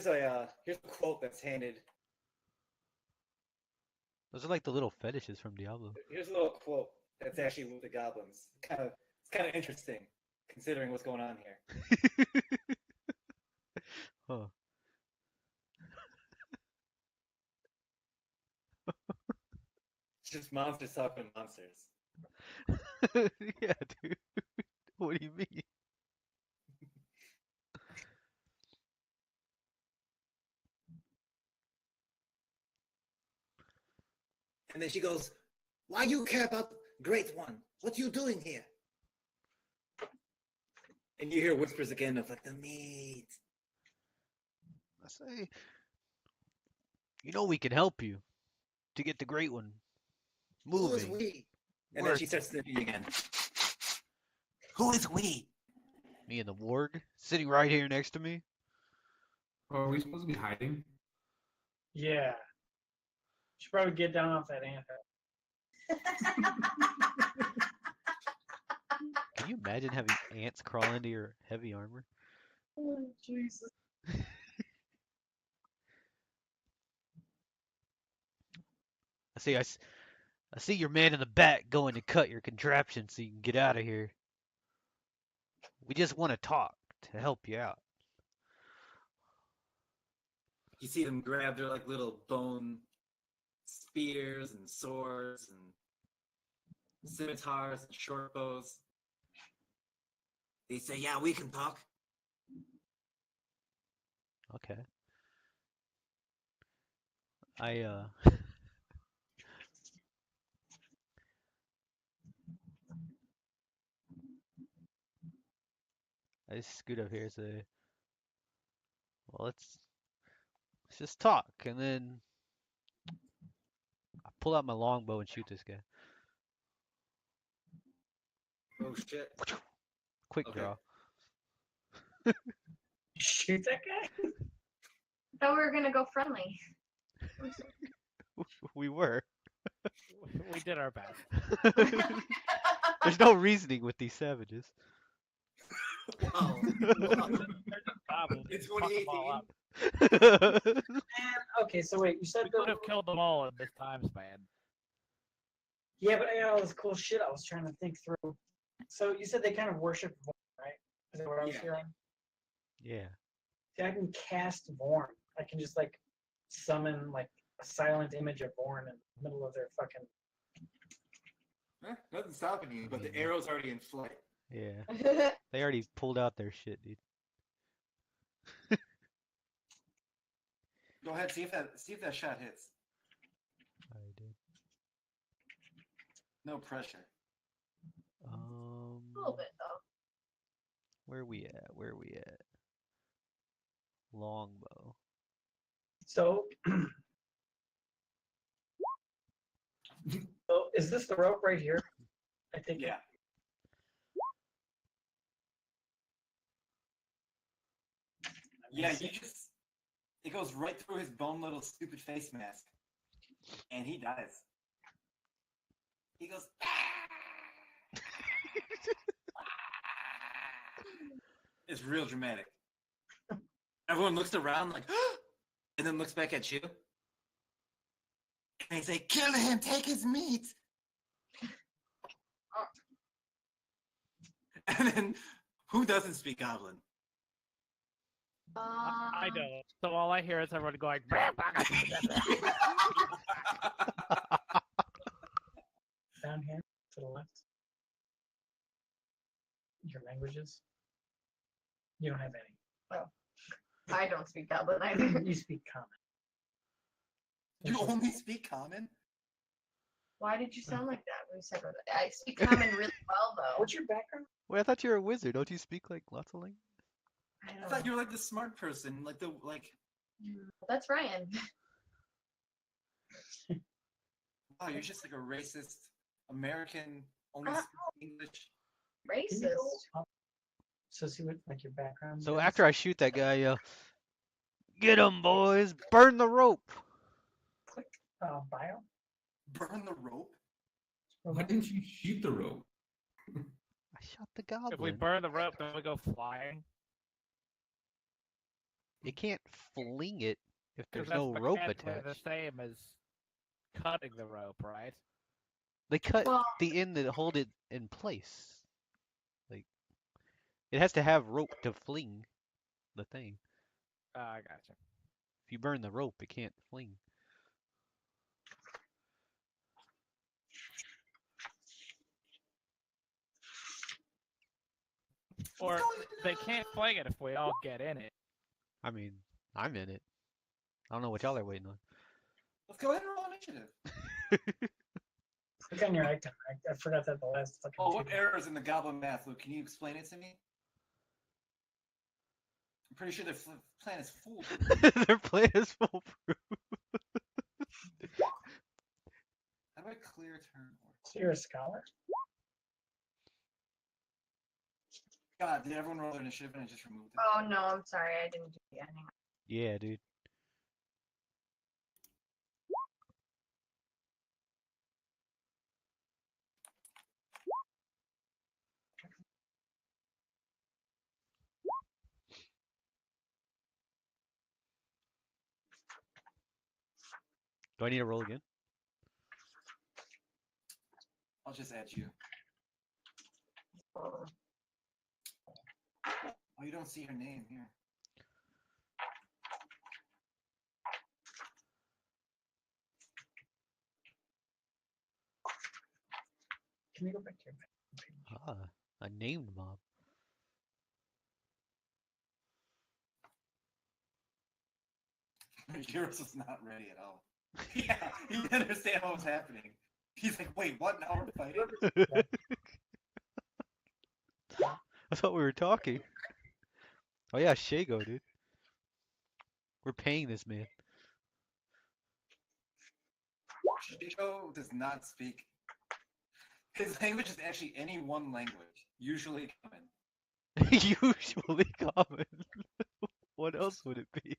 a quote that's handed. Those are like the little fetishes from Diablo. Here's a little quote that's actually with the goblins. It's kind of interesting, considering what's going on here. Huh. It's just monsters talking to monsters. Yeah, dude. What do you mean? And then she goes, "Why you care about Great One? What you doing here?" And you hear whispers again of like the meat. I say, You know we can help you to get the Great One Who is moving. we? And then she starts sniffing again. Who is we? Me and the warg sitting right here next to me. Or are we supposed to be hiding? Yeah. Should probably get down off that anthill. Can you imagine having ants crawl into your heavy armor? Oh, Jesus. I see your man in the back going to cut your contraption so you can get out of here. We just want to talk to help you out. You see them grab their like little bone spears and swords and scimitars and short bows. They say, "Yeah, we can talk." Okay. I I just scoot up here and say, well, let's just talk, and then I pull out my longbow and shoot this guy. Oh shit! Quick Okay. draw. Shoot that guy? Thought we were gonna go friendly. We were. We did our best. There's no reasoning with these savages. Wow. Problem. It's Fuck 'em all 2018. up. And, okay, so wait, you said We the... could have killed them all in this time span. Yeah, but I got all this cool shit I was trying to think through. So you said they kind of worship Vorn, right? Is that what I was Yeah. hearing? Yeah. See, I can cast Vorn. I can just like summon like a silent image of Vorn in the middle of their fucking... Nothing's stopping you, but the arrow's already in flight. Yeah. They already pulled out their shit, dude. Go ahead, see if that shot hits. I did. No pressure. A little bit though. Where we at? Where we at? Longbow. So... So is this the rope right here? I think. Yeah. Yeah, it goes right through his bone little stupid face mask. And he dies. He goes, "Ah!" It's real dramatic. Everyone looks around like, and then looks back at you. And they say, "Kill him, take his meat." And then, who doesn't speak Goblin? I don't. So all I hear is everyone going. Down here to the left. Your languages. You don't have any. I don't speak Goblin either. You speak common. You only speak Common? Why did you sound like that when you said that? I speak Common really well though. What's your background? Wait, I thought you were a wizard. Don't you speak like lots of languages? I I don't thought know. you were like the smart person, That's Ryan. wow, you're just like a racist American, only Uh, speak English. Can you Racist. go up? So see what like your background. So is? after I shoot that guy, I yell, "Get 'em, boys! Burn the rope!" Click bio. Burn the rope? Why didn't you shoot the rope? I shot the If we goblin. burn the rope, then we go flying. You can't fling it if 'Cause there's no that's rope mechanically attached. the same as cutting the rope, right? They cut Well- the end that hold it in place. Like, it has to have rope to fling the thing. I gotcha. If you burn the rope, it can't fling. Or they can't fling it if we all get in it. I mean, I'm in it. I don't know what y'all are waiting on. Let's go ahead and roll initiative. Click on your icon. I forgot that the last fucking. Oh, what two. error is in the Goblin math, Luke? Can you explain it to me? I'm pretty sure their plan is foolproof. Their plan is foolproof. a clear turn. So you're a scholar? God, did everyone roll their initiative and I just removed it? Oh no, I'm sorry, I didn't do the ending. Yeah, dude. Do I need to roll again? I'll just add you. Oh. Oh, you don't see her name here. Can we go back to your page? Ah, a named mob. Euros was not ready at all. Yeah, he didn't understand what was happening. He's like, wait, what? Now we're fighting? I thought we were talking. Oh yeah, Shago, dude. We're paying this man. Chico does not speak. His language is actually any one language, usually common. Usually common. What else would it be?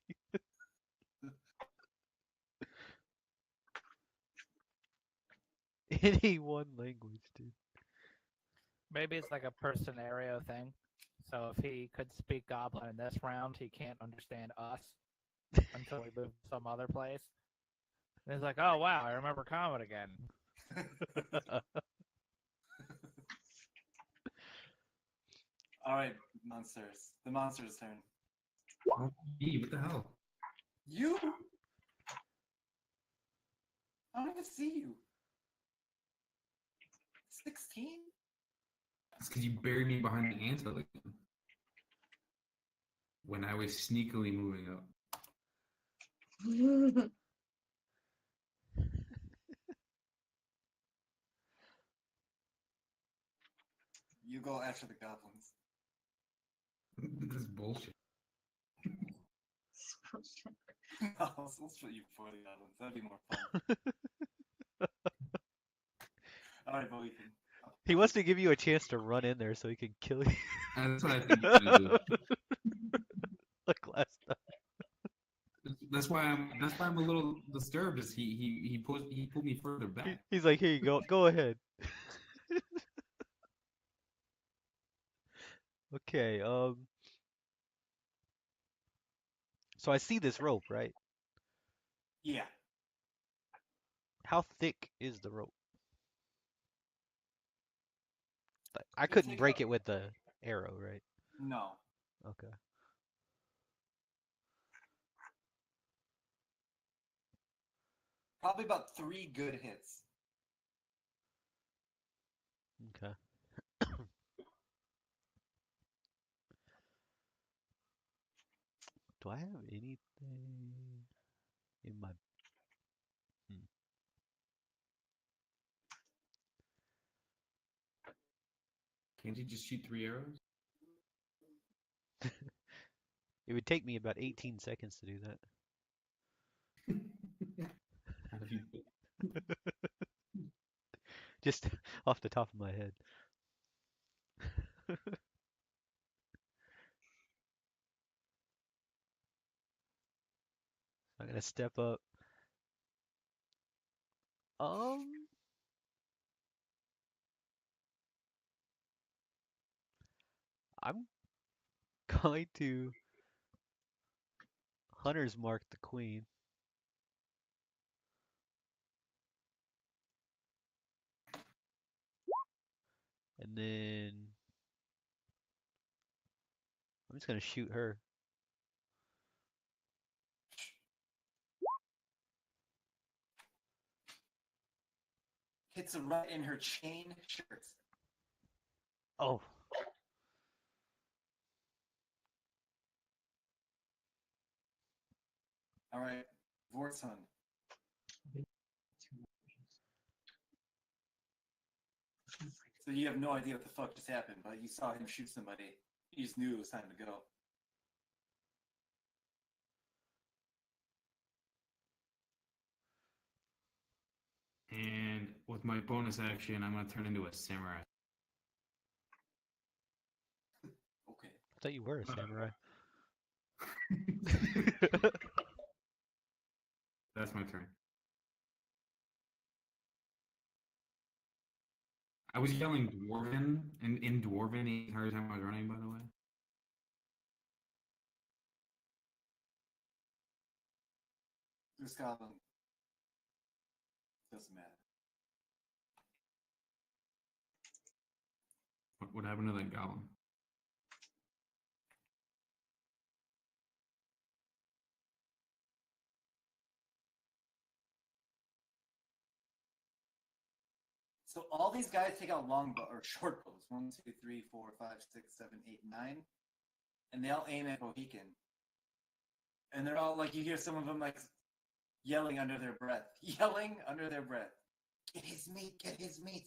Any one language, dude. Maybe it's like a per scenario thing. So if he could speak Goblin in this round, he can't understand us until we move to some other place. And he's like, oh wow, I remember Comet again. All right, monsters. The monster's turn. Oh, me, what the hell? You? I don't even see you. 16? It's because you buried me behind the ant again. When I was sneakily moving up. You go after the goblins. This is bullshit. No, let's put you before the goblins. That'd be more fun. All right, but we can. He wants to give you a chance to run in there so he can kill you. That's what I think you're gonna do. Like last time. That's why I'm a little disturbed. Is he pulled me further back. He's like, here you go. Go ahead. Okay, so I see this rope, right? Yeah. How thick is the rope? Like, I It's couldn't like break a- it with the arrow, right? No. Okay. Probably about 3 good hits. Okay. Do I have anything in my... Can't you just shoot 3 arrows? It would take me about 18 seconds to do that. How do you- Just off the top of my head. I'm gonna step up. I'm going to Hunter's Mark the Queen. And then I'm just gonna shoot her. Hits her right in her chain shirt. Oh, All right, Vortson. So you have no idea what the fuck just happened, but you saw him shoot somebody. You just knew it was time to go. And with my bonus action, I'm gonna turn into a samurai. Okay. I thought you were a samurai. That's my turn. I was yelling dwarven in dwarven the entire time I was running, by the way. This goblin doesn't matter. What happened to that goblin? So all these guys take out long bow or short bows. 1, 2, 3, 4, 5, 6, 7, 8, 9. And they all aim at Mohican. And they're all like, you hear some of them like yelling under their breath. Yelling under their breath. Get his meat, get his meat.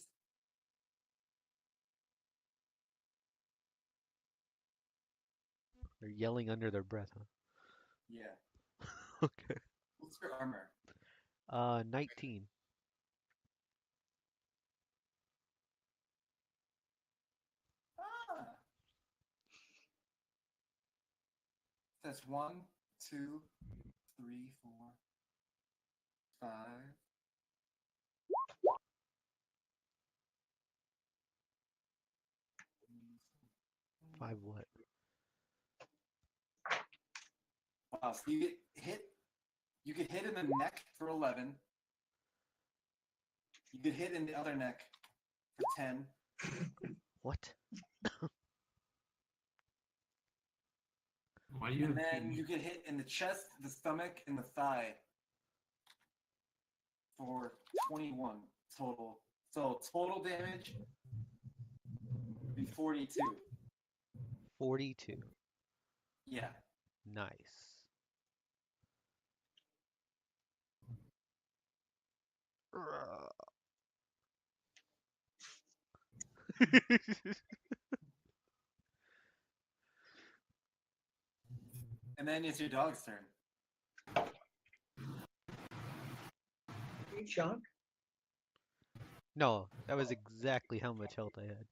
They're yelling under their breath, huh? Yeah. Okay. What's your armor? 19. Ah. That's 1, 2, 3, 4, 5. 5 what? Wow, so you get hit. You get hit in the neck for 11. You get hit in the other neck for 10. What? Why do you And have then you get hit in the chest, the stomach, and the thigh for 21 total. So total damage would be 42. 42. Yeah. Nice. And then it's your dog's turn. You chunk? No, that was exactly how much health I had.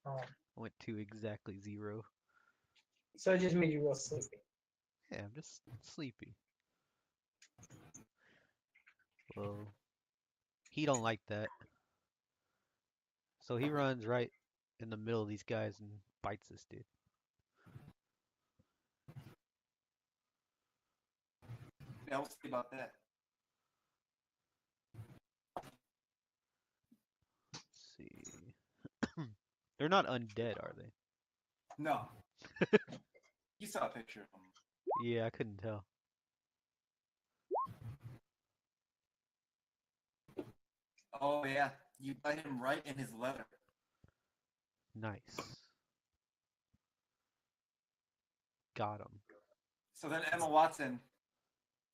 Oh, I went to exactly 0. so it just made you real sleepy. Yeah, I'm just sleepy. Well, he don't like that. So he runs right in the middle of these guys and bites this dude. Yeah, we'll see about that. Let's see. They're not undead, are they? No. You saw a picture of him. Yeah, I couldn't tell. Oh, yeah. You bite him right in his leather. Nice. Got him. So then Emma Watson,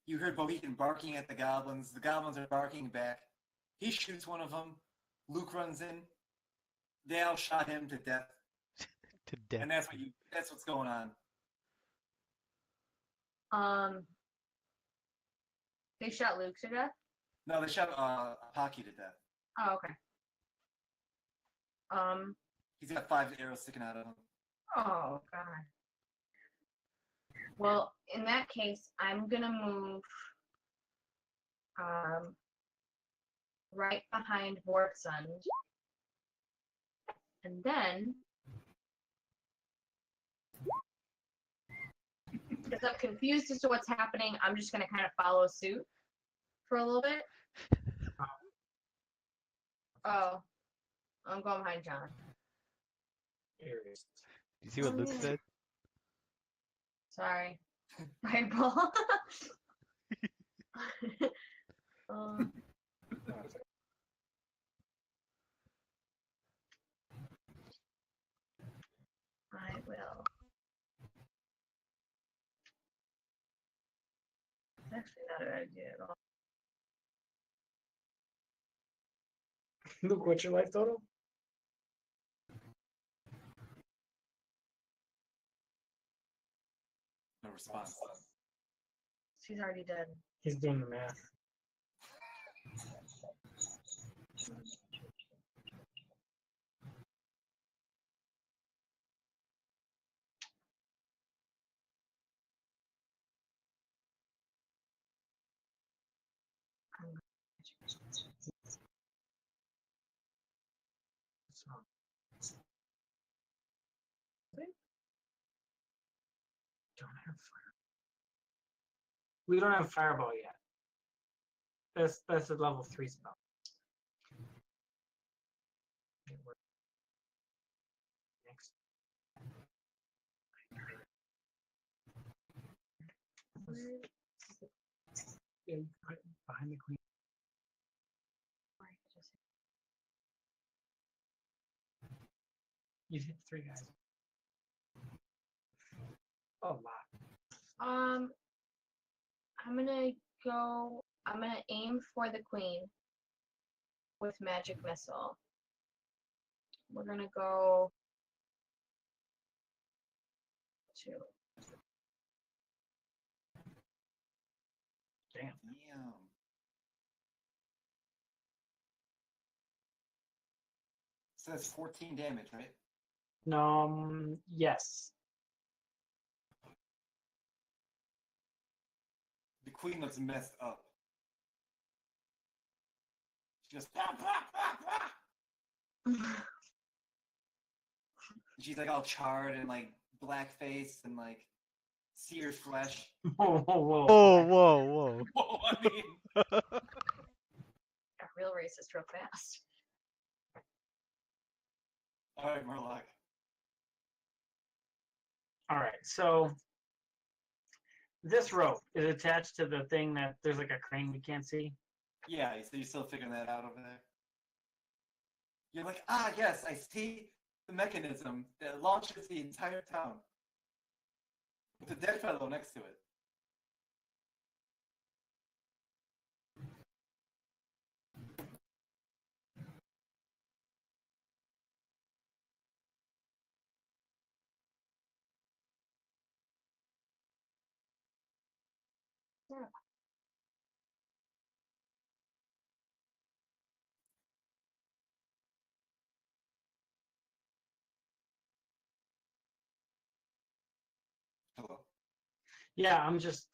you heard Mohican barking at the goblins. The goblins are barking back. He shoots one of them. Luke runs in. They all shot him to death. To death. And that's what's going on. They shot Luke to death. No, they shot Pocky to death. Oh, okay. He's got 5 arrows sticking out of him. Oh God. Well, in that case, I'm gonna move right behind Vortsund. And then because I'm confused as to what's happening, I'm just gonna kind of follow suit for a little bit. Oh, I'm going behind John. Aries. You see what Luke said? Sorry. Fireball. I will. It's actually not an idea at all. Luke, what's your life total? No response. She's already dead. He's doing the math. We don't have fireball yet. That's a level 3 spell. Next. Yeah, you put it behind the queen. You hit 3 guys. Oh, wow. I'm gonna aim for the queen with magic missile. We're gonna go 2. Damn. Damn. So that's 14 damage, right? No, yes. The queen looks messed up. She goes, "Pah, pah, pah, pah." She's like all charred and like black face and like seared flesh. Whoa, whoa, whoa. Whoa, whoa, whoa. Whoa, I mean, Got real racist real fast. all right, Murloc. All right, so this rope is attached to the thing that there's like a crane we can't see. Yeah, so you're still figuring that out over there. You're like, ah, yes, I see the mechanism that launches the entire town with the dead fellow next to it. Yeah. Hello. Yeah, I'm just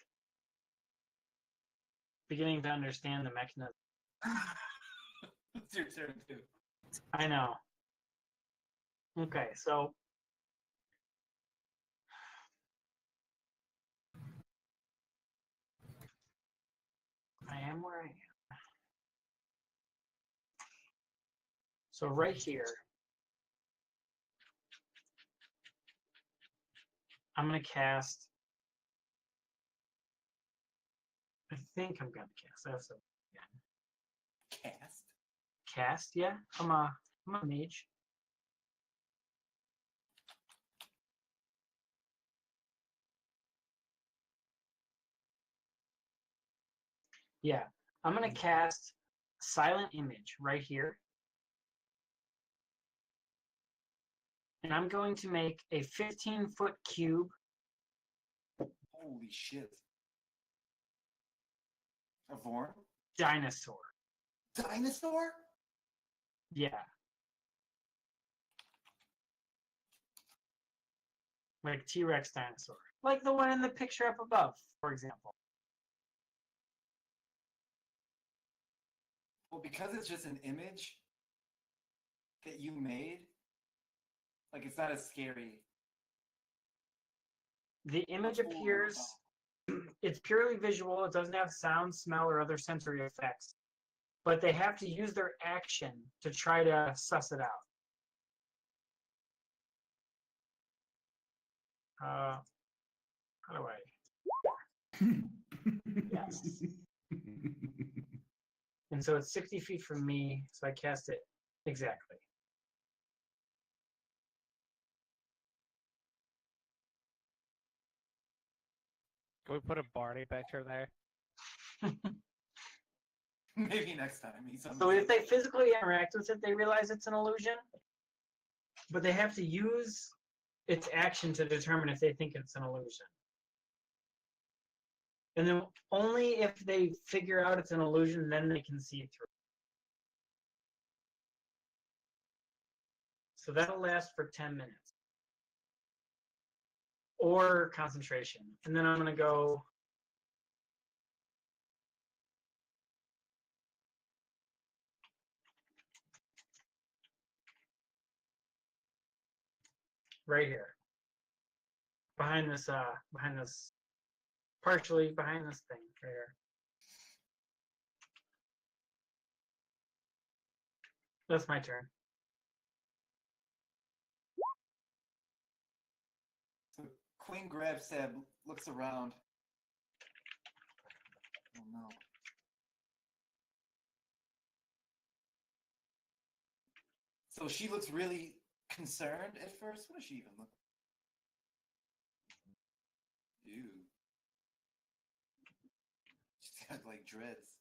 beginning to understand the mechanism. It's your turn too. I know. Okay, so I am where I am. So right here, I'm gonna cast. I think I'm gonna cast. That's a Cast. cast. Yeah, I'm a mage. Yeah, I'm gonna cast Silent Image right here. And I'm going to make a 15-foot cube. Holy shit. A Vorn? Dinosaur. Dinosaur? Yeah. Like T-Rex dinosaur. Like the one in the picture up above, for example. Well, because it's just an image that you made, like it's not as scary. The image Holy appears, cow. it's purely visual. It doesn't have sound, smell, or other sensory effects. But they have to use their action to try to suss it out. How do I? Yes. And so it's 60 feet from me, so I cast it exactly. Can we put a Barney picture there? Maybe next time. So if they physically interact with it, they realize it's an illusion. But they have to use its action to determine if they think it's an illusion. And then only if they figure out it's an illusion, then they can see through. So that'll last for 10 minutes. Or concentration. And then I'm going to go right here. Behind this partially behind this thing right here. That's my turn. So Queen grabs Seb, looks around. Oh no. So she looks really concerned at first. What does she even look? Ew. She's got like dreads.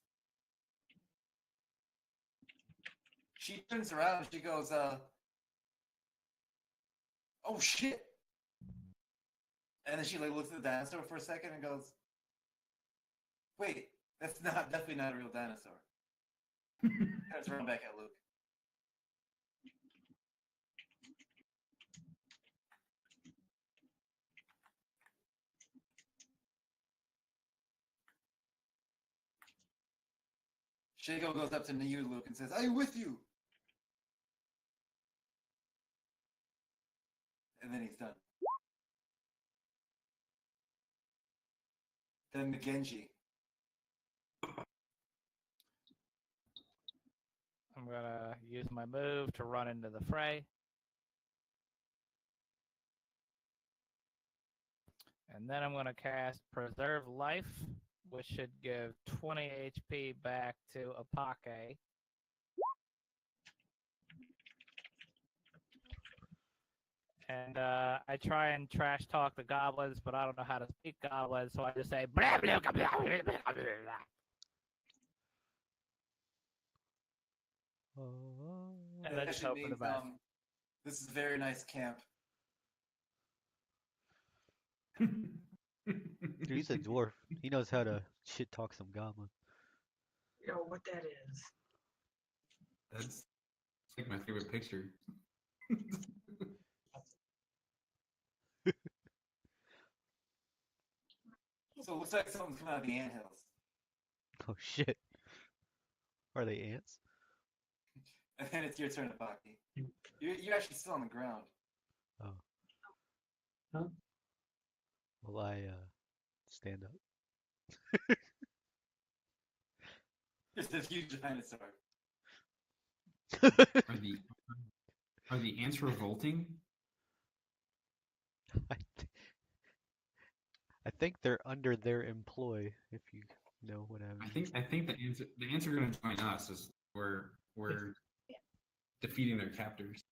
She turns around and she goes, oh shit. And then she like looks at the dinosaur for a second and goes, wait, that's definitely not a real dinosaur. Turns around back at Luke. Shago goes up to you, Luke, and says, I'm with you! And then he's done. Then the Genji. I'm gonna use my move to run into the fray. And then I'm gonna cast Preserve Life, which should give 20 HP back to Apake. And I try and trash talk the goblins, but I don't know how to speak goblins, so I just say blah, blah, blah, blah, blah, blah, blah. And then That just should hope for the mean, best. this is a very nice camp. Dude, he's a dwarf. He knows how to shit talk some goblin. Yo, what that is? That's like my favorite picture. So it looks like something's coming out of the anthills. Oh shit. Are they ants? And then it's your turn, Apaki. You're actually still on the ground. Oh. Huh? Well, I stand up. There's a huge dinosaur. Are the ants revolting? I, th- I think they're under their employ, if you know what I mean. I think the ants are gonna join us as we're defeating their captors.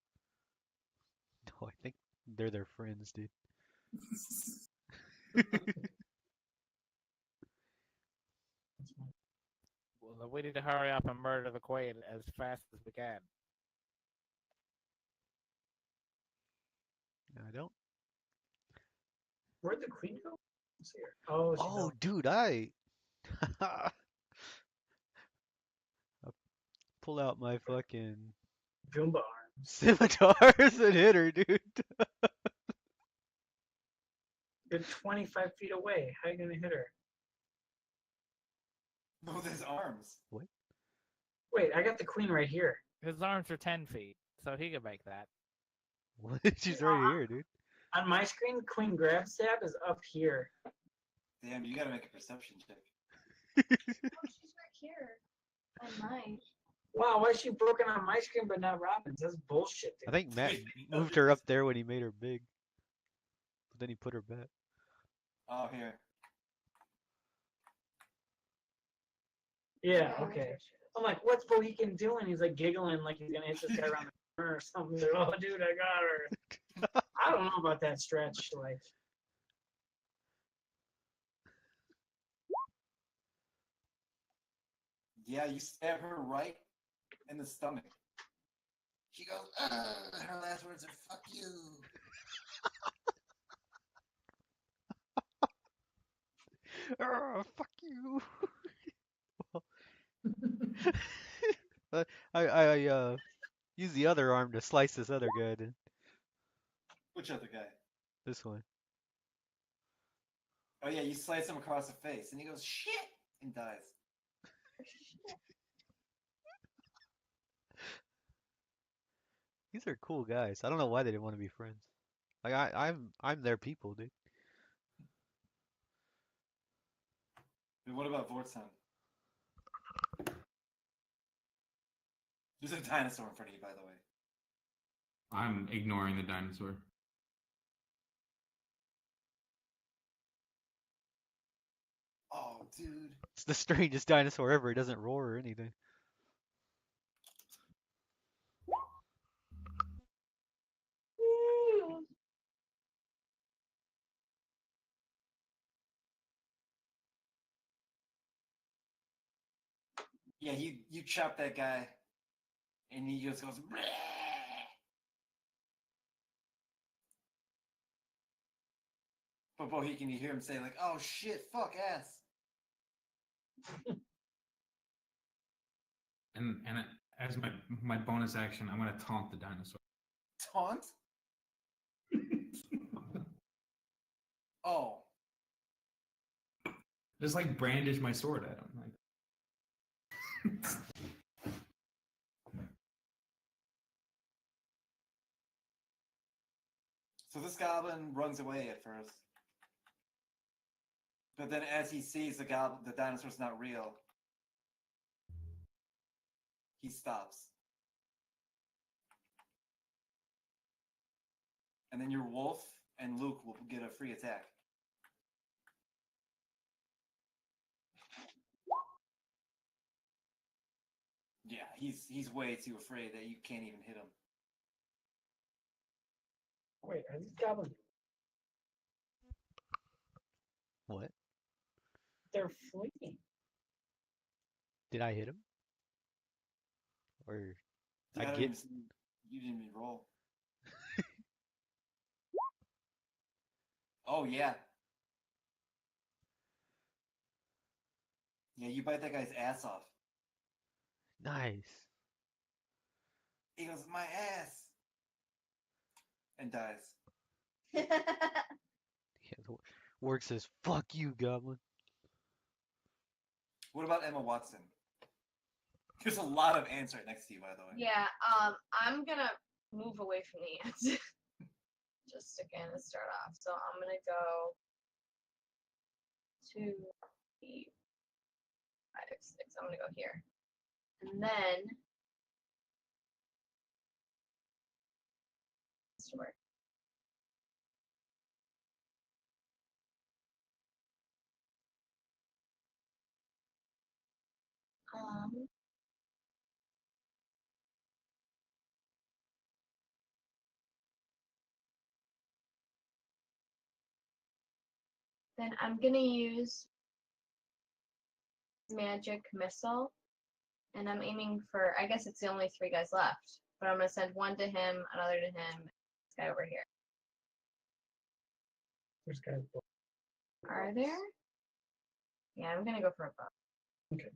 No, I think they're their friends, dude. Well, we need to hurry up and murder the queen as fast as we can. I don't. Where'd the queen go? Let's see her. Oh, she's Oh, out. dude, I pull out my fucking Goomba arms. scimitars and hit her, dude. You're 25 feet away. How are you gonna hit her? No, there's arms. Wait, I got the queen right here. His arms are 10 feet, so he could make that. What? She's right here, dude. On my screen, queen grab stab is up here. Damn, you gotta make a perception check. Oh, she's right here on mine. Wow, why is she broken on my screen but not Robin's? That's bullshit, I dude. think Matt moved her up there when he made her big. But then he put her back. Oh, here. Yeah, okay. I'm like, what's Bohegan doing? He's like giggling like he's gonna hit this guy around the corner or something. Like, oh, dude, I got her. I don't know about that stretch. Like, Yeah, you stab her right in the stomach. She goes, her last words are, fuck you. Oh, fuck you. I use the other arm to slice this other guy. Then Which other guy? this one. Oh yeah, you slice him across the face, and he goes, shit, and dies. These are cool guys. I don't know why they didn't want to be friends. Like I'm their people, dude. And what about Vortson? There's a dinosaur in front of you, by the way. I'm ignoring the dinosaur. Oh, dude. It's the strangest dinosaur ever. It doesn't roar or anything. Yeah, you chop that guy, and he just goes. Bleh! But Bohican, you hear him say like, "Oh shit, fuck ass." And as my bonus action, I'm gonna taunt the dinosaur. Taunt? Oh. Just like brandish my sword at him. Like So this goblin runs away at first. But then as he sees the dinosaur's not real, he stops. And then your wolf and Luke will get a free attack. Yeah, he's way too afraid that you can't even hit him. Wait, are these goblins? What? They're fleeing. Did I hit him? Or I I don't get even see, you didn't even roll. Oh yeah. Yeah, you bite that guy's ass off. nice. He goes, my ass, and dies. Yeah, the Work says, "Fuck you, goblin." What about Emma Watson? There's a lot of ants right next to you, by the way. Yeah, I'm gonna move away from the ants. Just to kind of start off. So I'm gonna go 2, 3, 5, 6. I'm gonna go here. And then store. Um Then I'm gonna use magic missile, and I'm aiming for. I guess it's the only 3 guys left, but I'm gonna send one to him, another to him, this guy over here. There's guys. Are there? Yeah, I'm gonna go for a bow. Okay.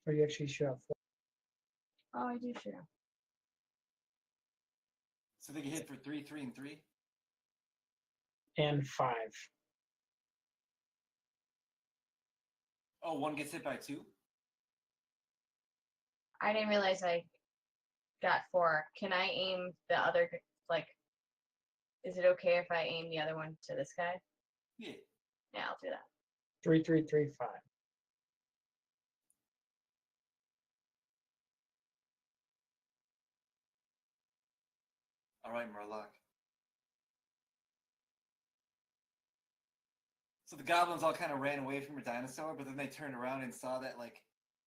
Or you actually shoot out 4. Oh, I do shoot him. So they get hit for 3, 3, and 3. And 5. Oh, one gets hit by 2. I didn't realize I got 4. Can I aim the other? Like, is it okay if I aim the other one to this guy? Yeah. Yeah, I'll do that. 3, 3, 3, 5. All right, Murloc. So the goblins all kind of ran away from your dinosaur, but then they turned around and saw that like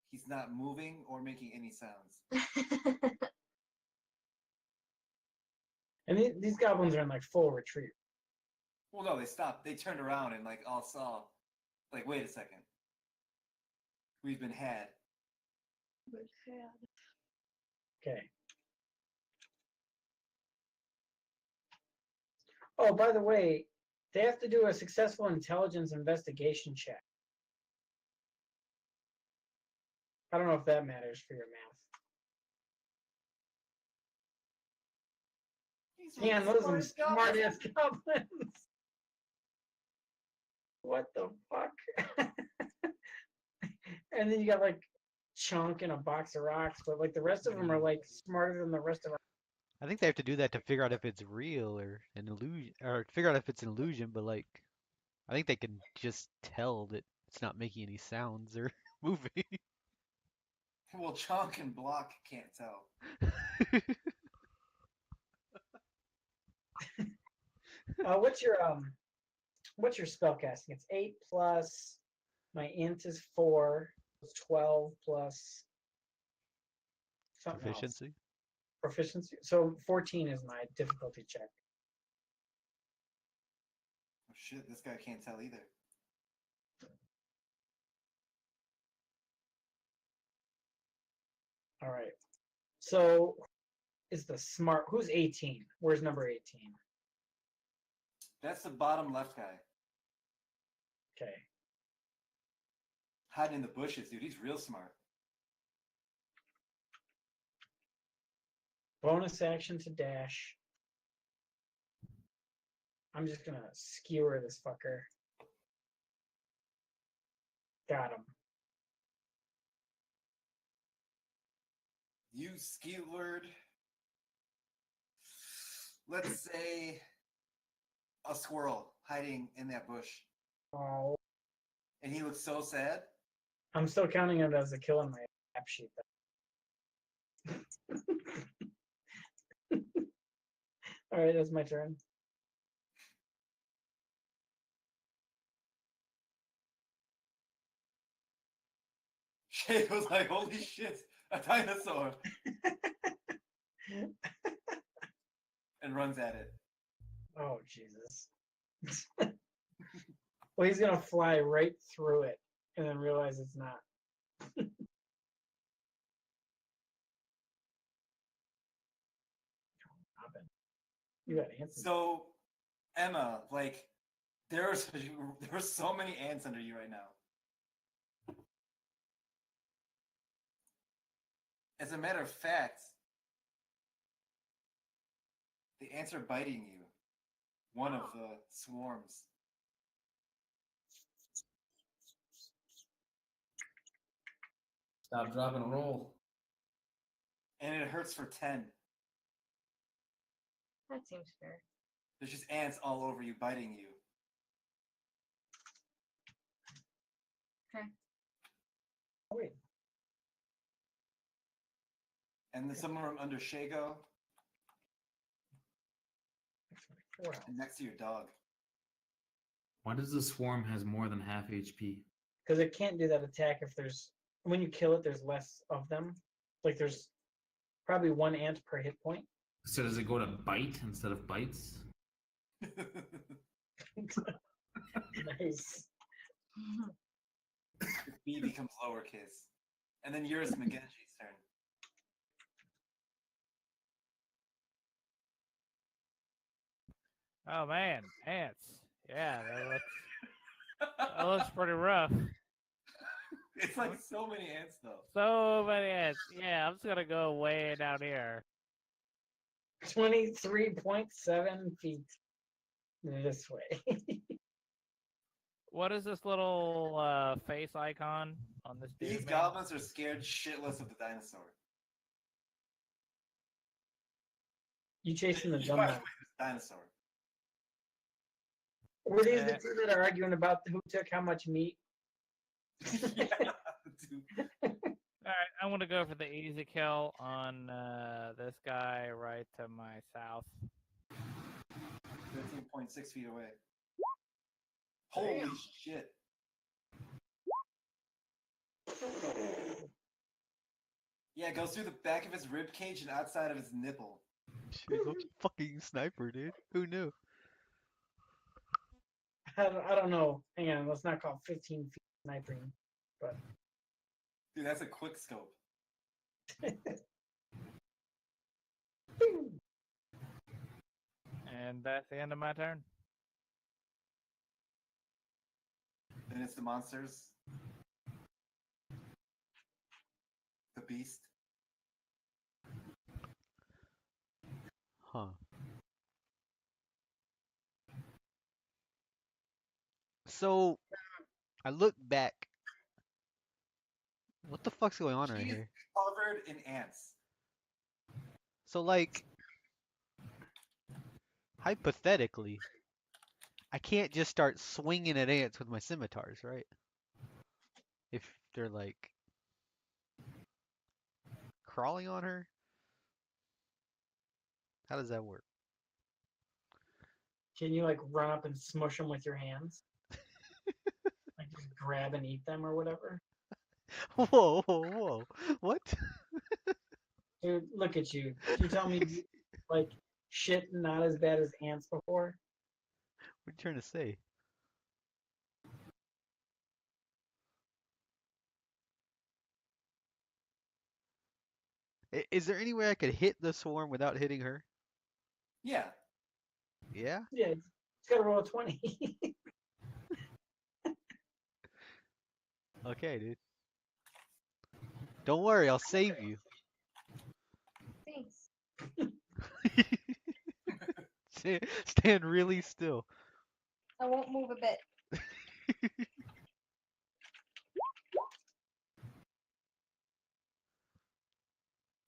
he's not moving or making any sounds. And these goblins are in like full retreat. Well, no, they stopped. They turned around and like all saw, like, wait a second, we've been had. Okay. Oh, by the way, they have to do a successful intelligence investigation check. I don't know if that matters for your math. Man, those are smart ass goblins. What the fuck? And then you got like Chunk and a box of rocks, but like the rest of them are like smarter than the rest of our. I think they have to do that to figure out if it's real or an illusion, or figure out if it's an illusion. But like, I think they can just tell that it's not making any sounds or moving. Well, Chunk and Block can't tell. What's your spell casting? It's 8 plus my int is 4. It's 12 plus something else. Proficiency. Proficiency. So 14 is my difficulty check. Oh, shit, this guy can't tell either. All right. So is the smart who's 18? Where's number 18? That's the bottom left guy. Okay. Hiding in the bushes, dude. He's real smart. Bonus action to dash. I'm just gonna skewer this fucker. Got him. You skewered, let's say, a squirrel hiding in that bush. Oh, And he looks so sad. I'm still counting it as a kill in my app sheet. All right, that's my turn. Shay was like, holy shit, a dinosaur. And runs at it. Oh, Jesus. Well, he's going to fly right through it and then realize it's not. You got answers. So, Emma, like, there are so many ants under you right now. As a matter of fact, the ants are biting you. One of the swarms. Stop, drop, and roll. And it hurts for 10. That seems fair. There's just ants all over you, biting you. Okay. Oh, wait. And then some of them under Shago Wow. and next to your dog. Why does the swarm has more than half HP? Because it can't do that attack if there's, when you kill it, there's less of them. Like there's probably one ant per hit point. So does it go to bite instead of bites? Nice. B becomes lowercase. And then yours, Magenji's turn. Oh man, ants. Yeah, that looks pretty rough. It's like so many ants, though. So many ants. Yeah, I'm just gonna go way down here. 23.7 feet this way. What is this little face icon on this dude? These man? goblins are scared shitless of the dinosaur. You chasing the You dumb fight one. with this dinosaur. Were these the two that are arguing about who took how much meat? Yeah, dude. Alright, I'm gonna go for the easy kill on this guy right to my south. 13.6 feet away. Holy Damn. shit. Yeah, it goes through the back of his rib cage and outside of his nipple. Shit, who's fucking sniper, dude? Who knew? I don't know. Hang on, let's not call 15 feet sniping. But Dude, that's a quick scope. And that's the end of my turn. Then it's the monsters. The beast. Huh. So, I look back. What the fuck's going on right She's here? covered in ants. So, like, hypothetically, I can't just start swinging at ants with my scimitars, right? If they're like crawling on her, how does that work? Can you like run up and smush them with your hands? Like just grab and eat them or whatever? Whoa, whoa, whoa. What? Dude, look at you. You tell me like shit not as bad as ants before? What are you trying to say? Is there any way I could hit the swarm without hitting her? Yeah. Yeah? Yeah, it's gotta roll a 20. Okay, dude. Don't worry, I'll save you. Thanks. Stand really still. I won't move a bit.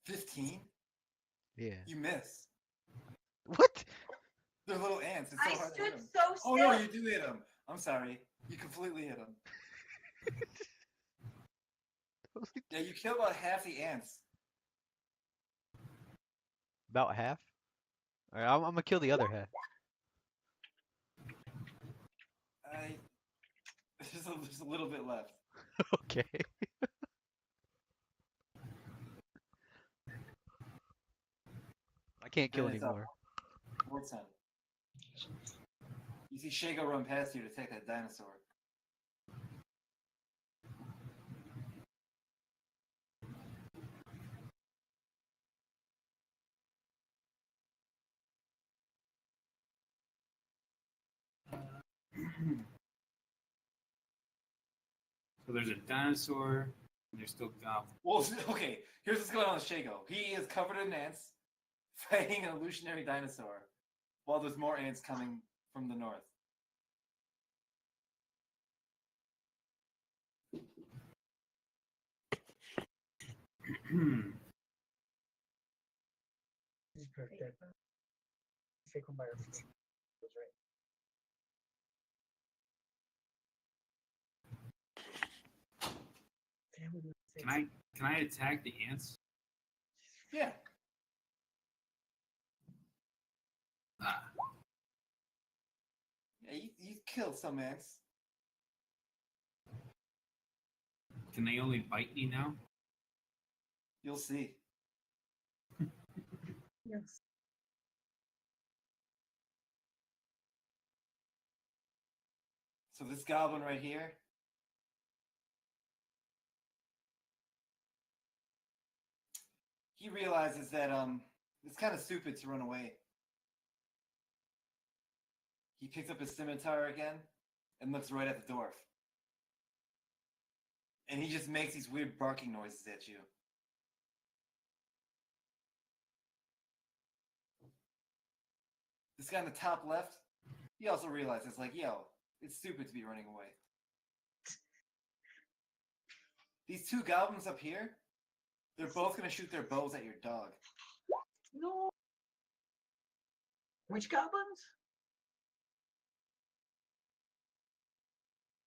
15? Yeah. You miss. What? They're little ants. It's so I hard to hit stood them. so still. Oh no, you do hit them. I'm sorry. You completely hit them. Yeah, you kill about half the ants. About half? Alright, I'm gonna kill the other half. There's a little bit left. Okay. I can't kill Then it's up. anymore. What's that? You see Shago run past you to take that dinosaur. So there's a dinosaur, and there's still goblins. Well, okay, here's what's going on with Shago. He is covered in ants, fighting an illusionary dinosaur, while there's more ants coming from the north. Just put that fake one by her feet. That's right. Damn it, Can I attack the ants? Yeah. Ah, Yeah, you killed some ants. can they only bite me now? You'll see. Yes. So this goblin right here, he realizes that it's kind of stupid to run away. He picks up his scimitar again and looks right at the dwarf. And he just makes these weird barking noises at you. This guy in the top left, he also realizes, like, yo, it's stupid to be running away. These two goblins up here, they're both going to shoot their bows at your dog. No. Which goblins?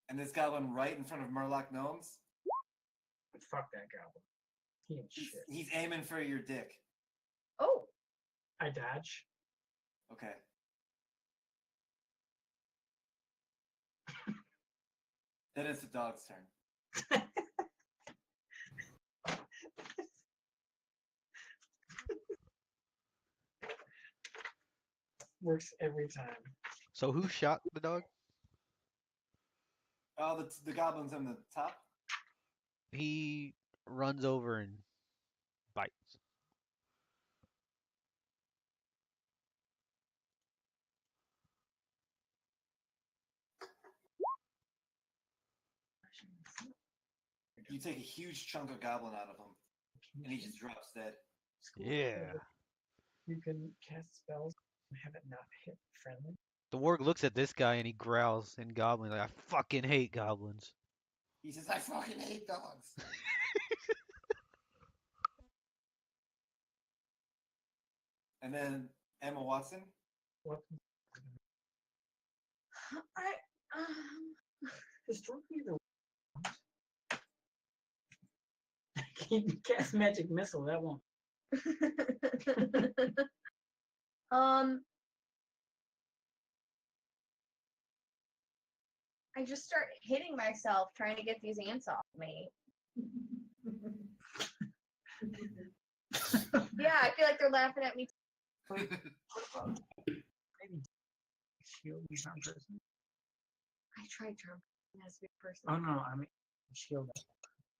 And this goblin right in front of Murloc Gnomes, Fuck that goblin. He ain't he's, shit. he's aiming for your dick. Oh, I dodge. Okay. Then it's the dog's turn. Works every time. So who shot the dog? Oh, the goblin's on the top. He runs over and bites. You take a huge chunk of goblin out of him, and he just drops dead. Yeah. You can cast spells and have it not hit friendly. The warg looks at this guy and he growls in goblin like, I fucking hate goblins. He says, I fucking hate dogs. And then Emma Watson, What? Historically, the cast magic missile. That won't. I just start hitting myself trying to get these ants off me. Yeah, I feel like they're laughing at me. Maybe shield you some person. I tried charm as a person. Oh no, I mean shield.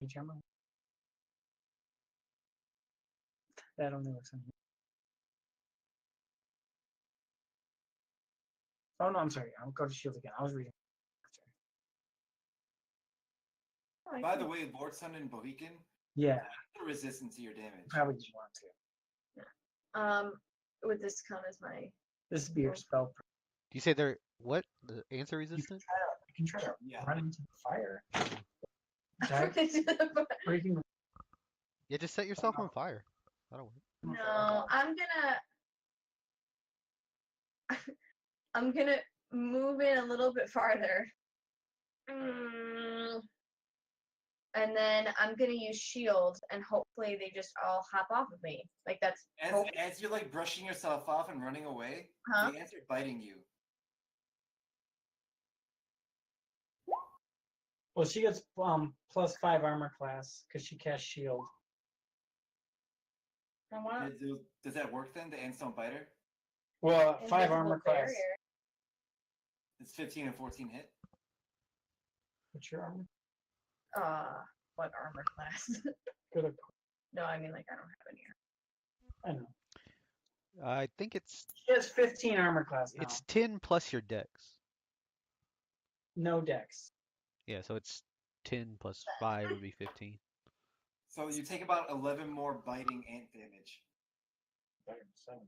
Jammer. That only works on here. Oh no, I'm sorry. I'll go to shield again. I was reading. Oh, I By can- the way, Lord Sun and Bohican, Yeah, resistance to your damage. probably just want to. Would this count as my? This would be your spell. Do you say they're what? The answer resistant? You can try to Yeah. run into the fire. Or you can. Yeah, just set yourself on fire. That'll work. No, I'm gonna move in a little bit farther. And then I'm gonna use shield, and hopefully they just all hop off of me. Like that's As you're like brushing yourself off and running away, Huh? the ants are biting you. Well, she gets +5 armor class because she casts shield. I want Does that work then? The ants don't bite her? Well, 5 invisible armor class. barrier. It's 15 and 14 hit. What's your armor? What armor class? Good. No, I mean like I don't have any. I know. I think it's She has 15 armor class now. it's 10 plus your dex. No dex. Yeah, so it's 10 plus 5 would be 15. So you take about 11 more biting ant damage. 17.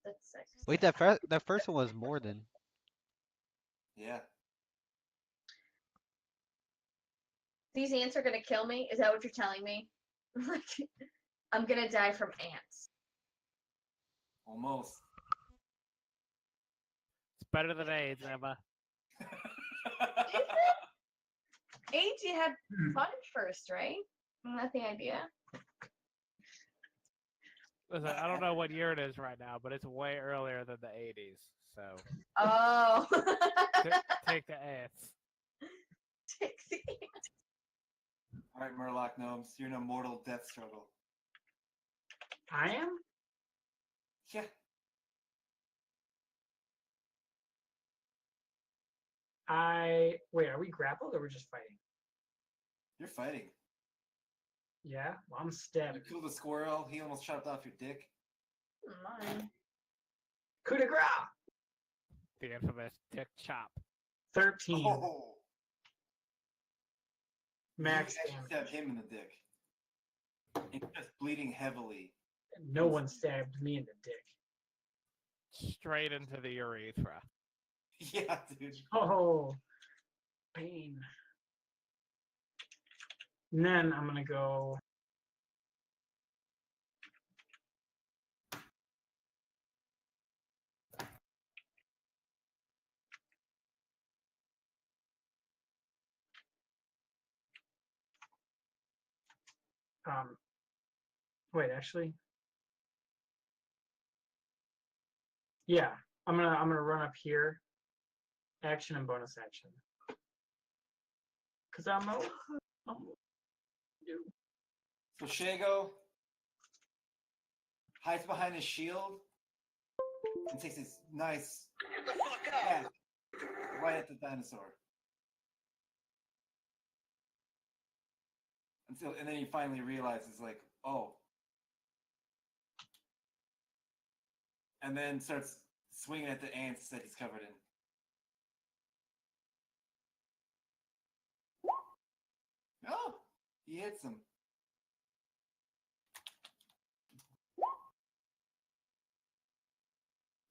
That's 6. Wait, that first one was more than. Yeah. These ants are gonna kill me. Is that what you're telling me? Like, I'm gonna die from ants. Almost. It's better than AIDS, Emma. AIDS, you had fun first, right? Isn't that the idea? Listen, I don't know what year it is right now, but it's way earlier than the 80s. So Oh. take the ants. Take the ants. All right, Murloc gnomes, you're in a mortal death struggle. I am? Yeah. Wait, are we grappled or we're just fighting? You're fighting. Yeah? Well, I'm You stabbed. killed a squirrel. He almost chopped off your dick. Mine. Coup de grace! The infamous dick chop. 13. Oh. Max You actually damage. stabbed him in the dick. He's just bleeding heavily. No one stabbed me in the dick. Straight into the urethra. Yeah, dude. Oh, pain. And then I'm gonna go. Wait, actually. Yeah, I'm gonna run up here. Action and bonus action. Cause I'm So Shago hides behind his shield and takes his nice attack right at the dinosaur. And then he finally realizes, like, oh. And then starts swinging at the ants that he's covered in. Oh, he hits him.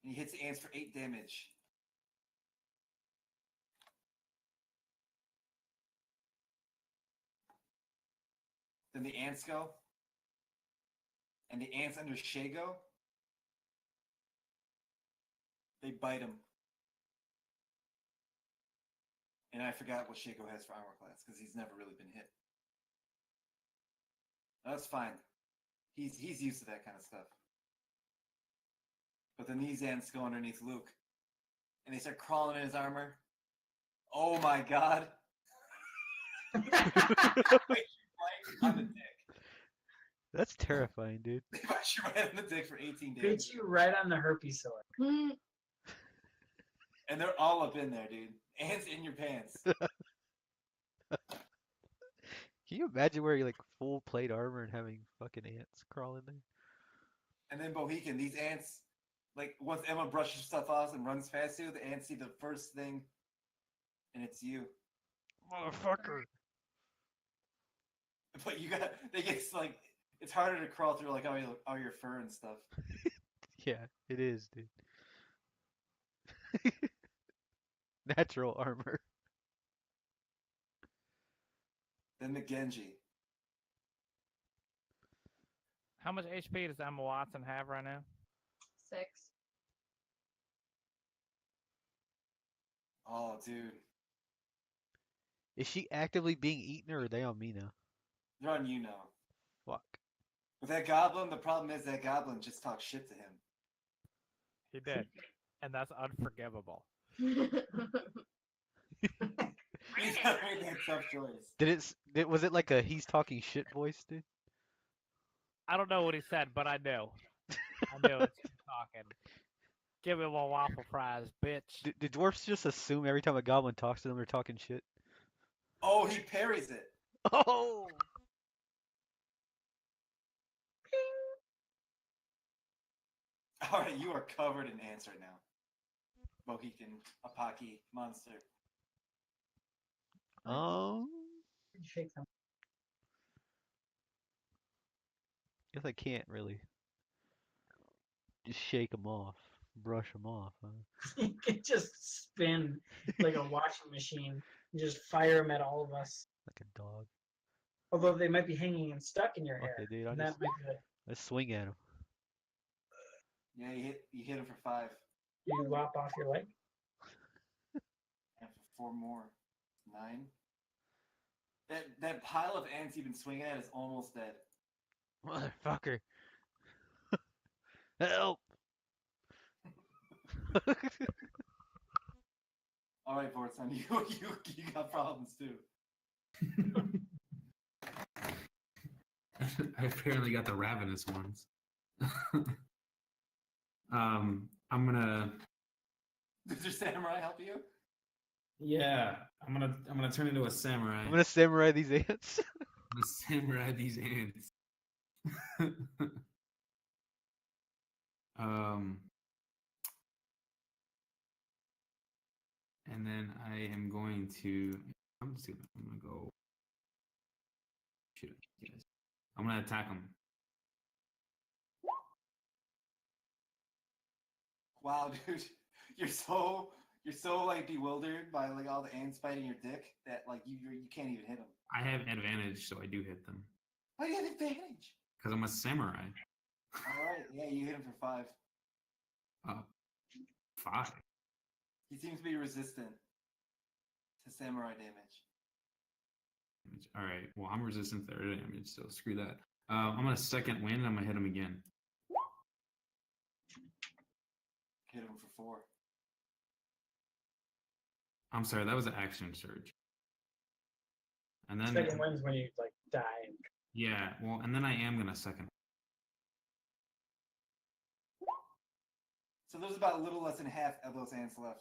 And he hits the ants for 8 damage. Then the ants go. and the ants under Shago, they bite him. And I forgot what Shago has for armor class because he's never really been hit. That's fine. He's used to that kind of stuff. But then these ants go underneath Luke, and they start crawling in his armor. Oh my god! Right on the dick. That's terrifying, dude. They bite you right on the dick for 18 days. Bit you right on the herpes sore. Hmm. And they're all up in there, dude. Ants in your pants. Can you imagine wearing like full plate armor and having fucking ants crawl in there? And then Bohican, these ants, like once Emma brushes stuff off and runs past you, the ants see the first thing, and it's you. Motherfucker. But they get like, it's harder to crawl through like all your fur and stuff. Yeah, it is, dude. Natural armor. Then the Genji. How much HP does Emma Watson have right now? 6. Oh, dude. Is she actively being eaten or are they on me now? They're on you now. Fuck. With that goblin, the problem is that goblin just talks shit to him. He did. And that's unforgivable. He's gotta make that tough choice. Was it like a he's talking shit voice, dude? I don't know what he said, but I knew. I knew it's him talking. Give him a waffle fries, bitch. Do dwarfs just assume every time a goblin talks to them they're talking shit? Oh, he parries it. Oh! Alright, you are covered in ants right now. Mohican, Apaki, monster. Shake them. Guess I can't really just shake them off, brush them off. Huh? You can just spin like a washing machine and just fire them at all of us. Like a dog. Although they might be hanging and stuck in your hair. Okay, dude, And that might be I swing at him. Yeah, you hit him for 5. you lop off your leg. And for 4 more. 9. That pile of ants you've been swinging at is almost dead. Motherfucker. Help! Alright, Bortson, you got problems too. I apparently got the ravenous ones. I'm gonna. Did your samurai help you? Yeah, I'm gonna turn into a samurai. I'm gonna samurai these ants. I'm gonna samurai these ants. And then I am going to. I'm gonna go. Shoot, yes. I'm gonna attack him. Wow, dude, you're so like bewildered by like all the ants biting your dick that like you can't even hit them. I have advantage, so I do hit them Why do you have advantage? because I'm a samurai. All right, yeah, you hit him for 5. 5. He seems to be resistant to samurai damage. All right. Well, I'm resistant to their damage, so screw that. I'm gonna second wind. I'm gonna hit him again. Hit him for 4. I'm sorry, that was an action surge. And then Second wind's when you like die. yeah, well, and then I am gonna second. So there's about a little less than half of those ants left.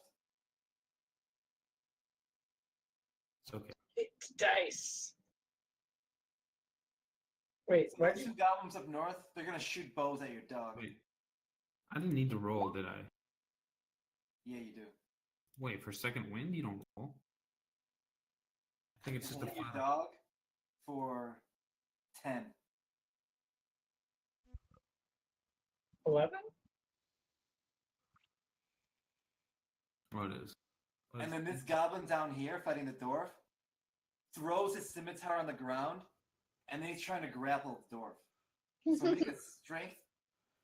It's okay. It's dice. Wait, So what? the 2 goblins up north, they're gonna shoot bows at your dog. Wait, I didn't need to roll, did I? Yeah, you do. Wait, for second wind, you don't roll. I think it's just a Hit your 5. dog for 10. 11? What it is? What And is- then this goblin down here fighting the dwarf throws his scimitar on the ground, and then he's trying to grapple the dwarf. Somebody gets strength,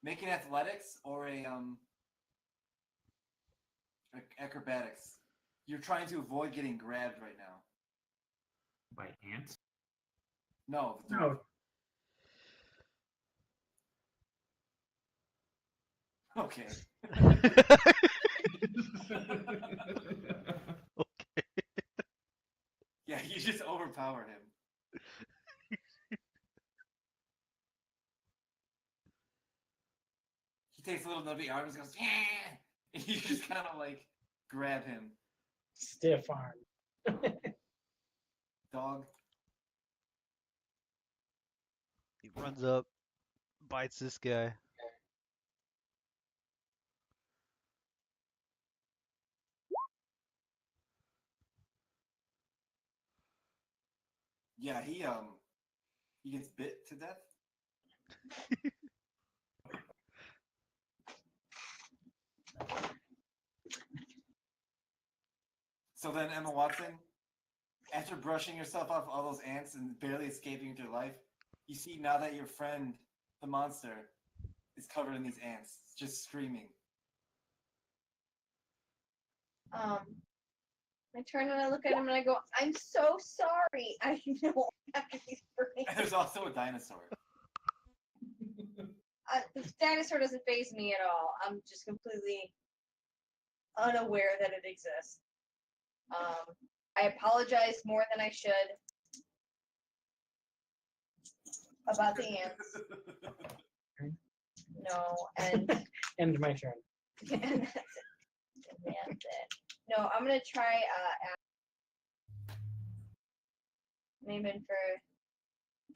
make an athletics or a acrobatics. You're trying to avoid getting grabbed right now. By ants? No, the No. Okay. Yeah, you just overpowered him. He takes a little nubby arms and goes, yeah! And you just kind of like grab him. Stiff arm. Dog. He runs up, bites this guy. Yeah, he gets bit to death. So then, Emma Watson, after brushing yourself off all those ants and barely escaping with your life, you see now that your friend, the monster, is covered in these ants, just screaming. I turn and I look at him and I go, I'm so sorry. I know after these And brains. there's also a dinosaur. The dinosaur doesn't faze me at all. I'm just completely unaware that it exists. I apologize more than I should about the ants. No, and End my turn. and that's it. And that's it. No, I'm gonna try aiming for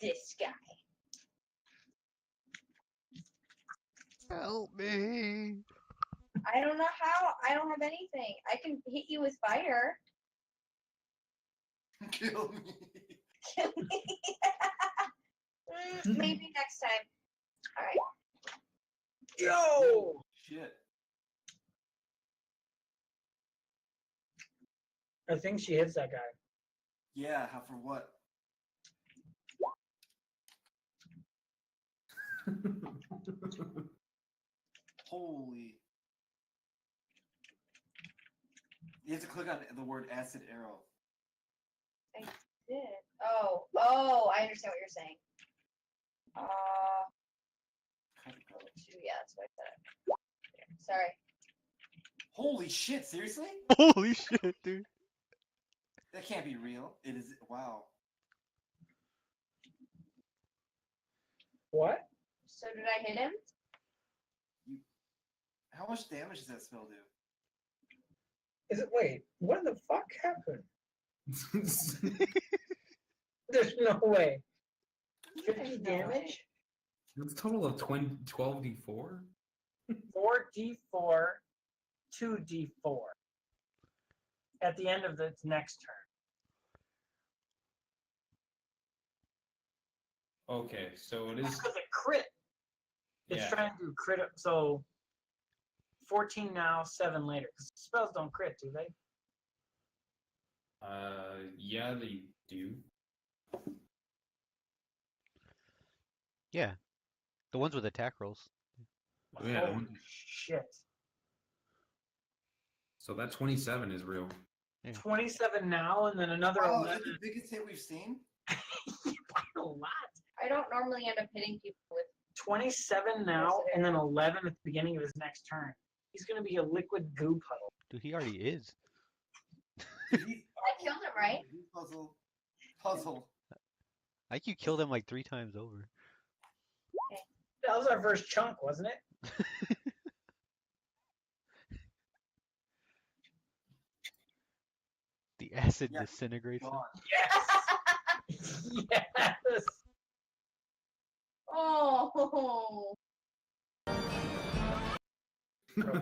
this guy. Help me! I don't know how. I don't have anything. I can hit you with fire. Kill me. Maybe next time. All right. Yo! Shit. I think she hits that guy. Yeah, how for what? Holy. You have to click on the word acid arrow. Did. Oh, I understand what you're saying. Yeah, that's what I said. Sorry. Holy shit, seriously? Holy shit, dude. That can't be real. It is. Wow. What? So did I hit him? How much damage does that spell do? Is it? Wait, what the fuck happened? There's no way. 50 There's no damage? It's a total of 12d4? 4d4, 2d4. At the end of its next turn. Okay, so it is. Because a crit. It's Yeah. trying to do crit. So 14 now, 7 later. 'Cause spells don't crit, do they? Yeah, they do. Yeah. The ones with attack rolls. Oh, yeah, the Holy one- shit. So that 27 is real. 27 now, and then another Wow, is 11. that the biggest hit we've seen? A lot. I don't normally end up hitting people with. 27 now, and then 11 at the beginning of his next turn. He's going to be a liquid goo puddle. Dude, he already is. I killed him, right? Puzzle. I think you killed him like 3 times over. That was our first chunk, wasn't it? The acid Yeah, disintegrates him. Gone. Yes! Yes! Oh. Fucking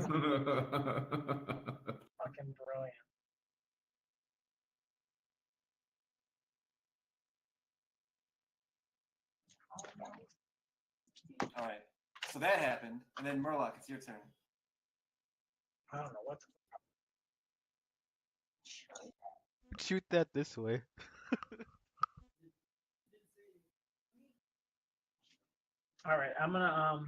brilliant. All right. So that happened, and then Murloc, it's your turn. I don't know what the Shoot that this way. All right, I'm gonna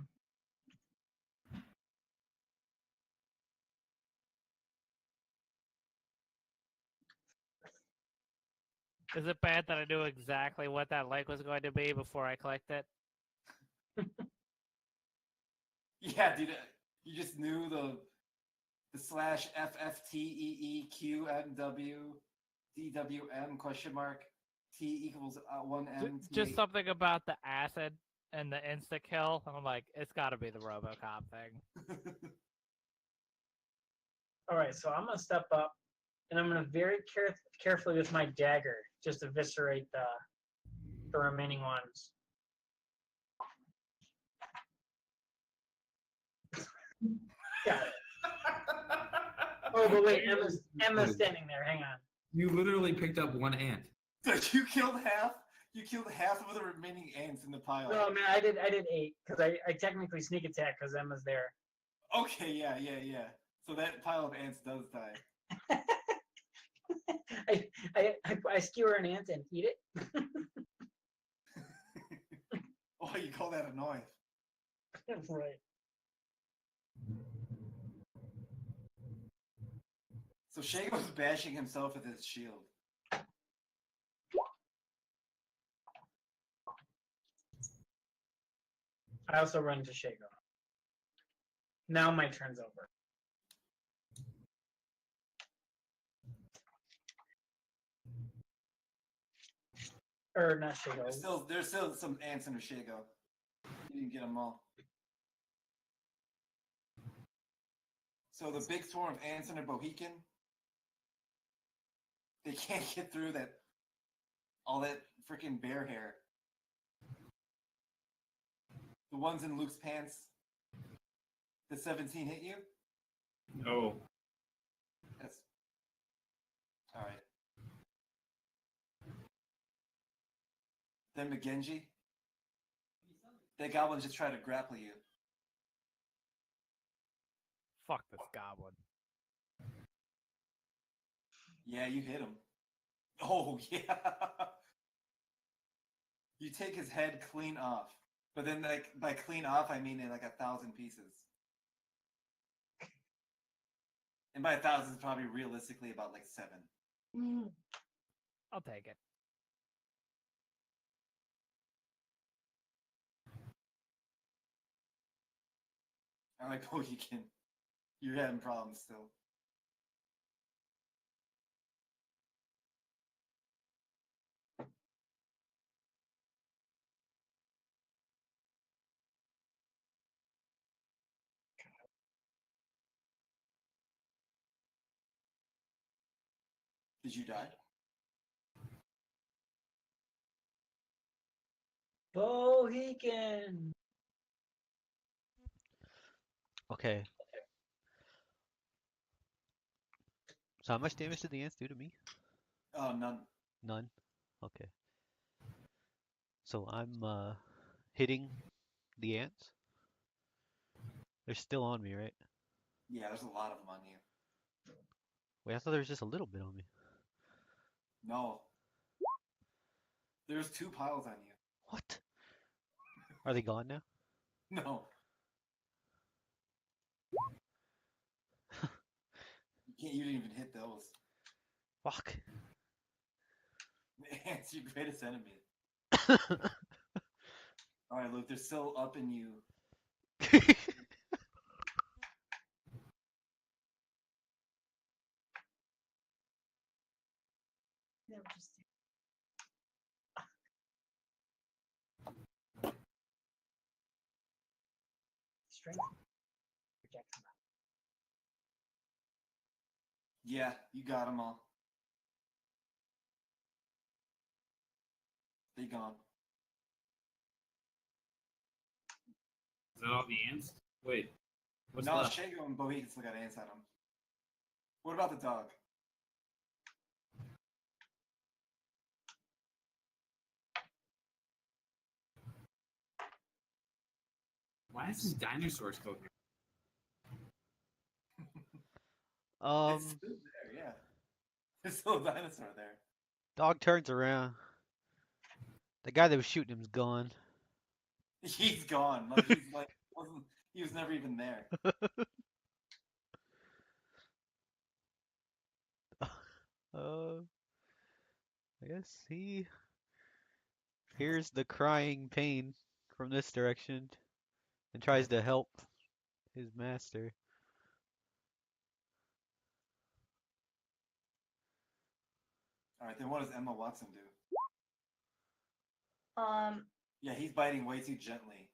Is it bad that I knew exactly what that lake was going to be before I clicked it? Yeah, dude, you just knew the slash FFTEEQMW question mark T equals 1M. Just something about the acid and the insta kill. I'm like, it's got to be the RoboCop thing. all right, so I'm gonna step up and I'm gonna very carefully with my dagger just eviscerate the remaining ones. Got it. Oh, but wait, Emma's standing there. Hang on. You literally picked up one ant. Dude, you killed half. You killed half of the remaining ants in the pile. No, man, I did 8 because I technically sneak attack because Emma's there. Okay, yeah. So that pile of ants does die. I skewer an ant and eat it. Oh, you call that a knife? Right. So Shago's bashing himself with his shield. I also run to Shago. Now my turn's over. Or not Shago. There's still some ants under Shago. You didn't get them all. So the big swarm of ants under Bohican, they can't get through all that freaking bear hair. The ones in Luke's pants. The 17 hit you? No. That's alright. Then McGenji. That goblin just tried to grapple you. Fuck this goblin. Yeah, you hit him. Oh, yeah. You take his head clean off. But then, like, by clean off, I mean in like 1,000 pieces. And by 1,000 is probably realistically about like 7. I'll take it. I'm like, oh, you're having problems still. Did you die? Bohican. Okay. So how much damage did the ants do to me? Oh, none. None? Okay. So I'm hitting the ants. They're still on me, right? Yeah, there's a lot of them on you. Wait, I thought there was just a little bit on me. No. There's 2 piles on you. What? Are they gone now? No. You didn't even hit those. Fuck. The ants, your greatest enemy. Alright, Luke, they're still up in you. No, just Strength. Reject them. Yeah, you got them all. They gone. Is that all the ants? Wait. What's No, left? Shago and Bohican still got ants on them. What about the dog? Why is this dinosaur still here? It's still there, yeah. There's still a dinosaur there. Dog turns around. The guy that was shooting him's gone. He's gone. Like he's like wasn't. He was never even there. I guess he hears the crying pain from this direction and tries to help his master. All right, then what does Emma Watson do? Yeah, he's biting way too gently.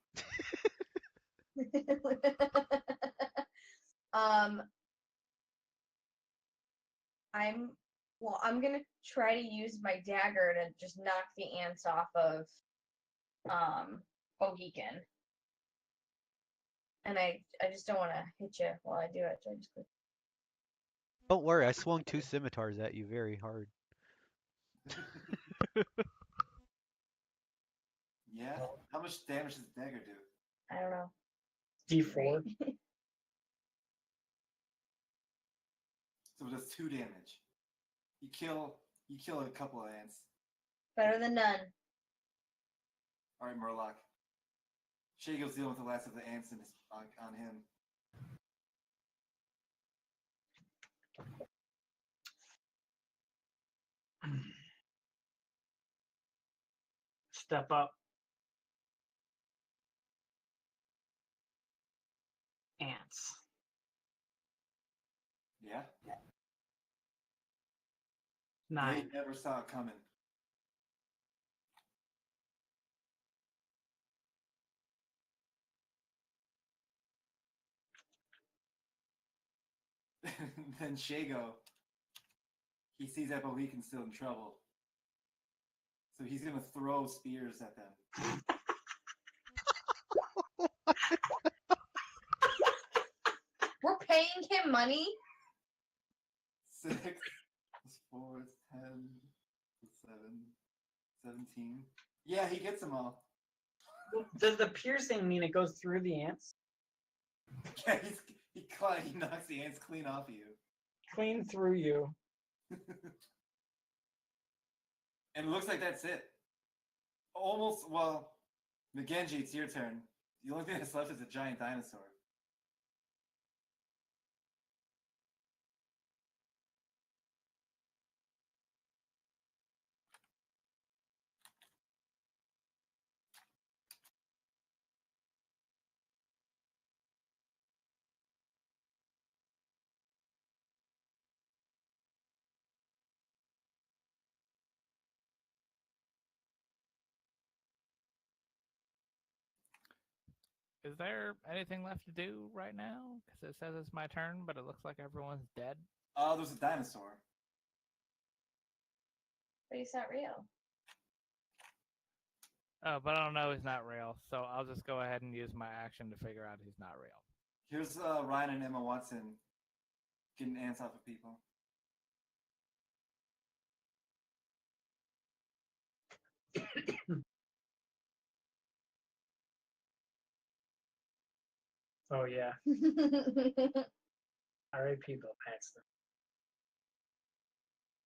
I'm gonna try to use my dagger to just knock the ants off of Mohican. And I just don't want to hit you while I do it. So I just Don't worry, I swung 2 scimitars at you very hard. Yeah? How much damage does the dagger do? I don't know. D4. So it does 2 damage. You kill a couple of ants. Better than none. Alright, Murloc. Shago's dealing with the last of the ants on him. Step up. Ants. Yeah? 9. They never saw it coming. Then Shago, he sees that Mohican's still in trouble. So he's gonna throw spears at them. We're paying him money. 6 plus 4 is 10 plus 7, 17. Yeah, he gets them all. Does the piercing mean it goes through the ants? Yeah, he knocks the ants clean off of you. Clean through you. And it looks like that's it. Almost, well, McGenji, it's your turn. The only thing that's left is a giant dinosaur. Is there anything left to do right now? Because it says it's my turn, but it looks like everyone's dead. Oh, there's a dinosaur. But he's not real. Oh, but I don't know he's not real, so I'll just go ahead and use my action to figure out he's not real. Here's Ryan and Emma Watson getting ants off of people. Oh yeah. R.I.P. Bill Paxton.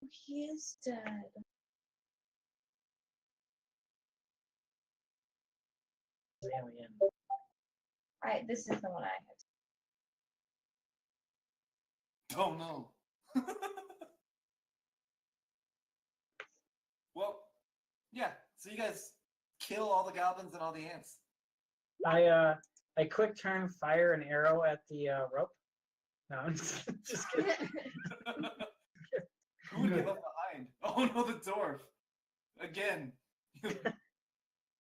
He is dead. Alien. Alright, this is the one I had. Oh no. Well, yeah. So you guys kill all the goblins and all the ants. I quick turn, fire an arrow at the rope. No, I'm just kidding. Who would get left behind? Oh no, the dwarf. Again.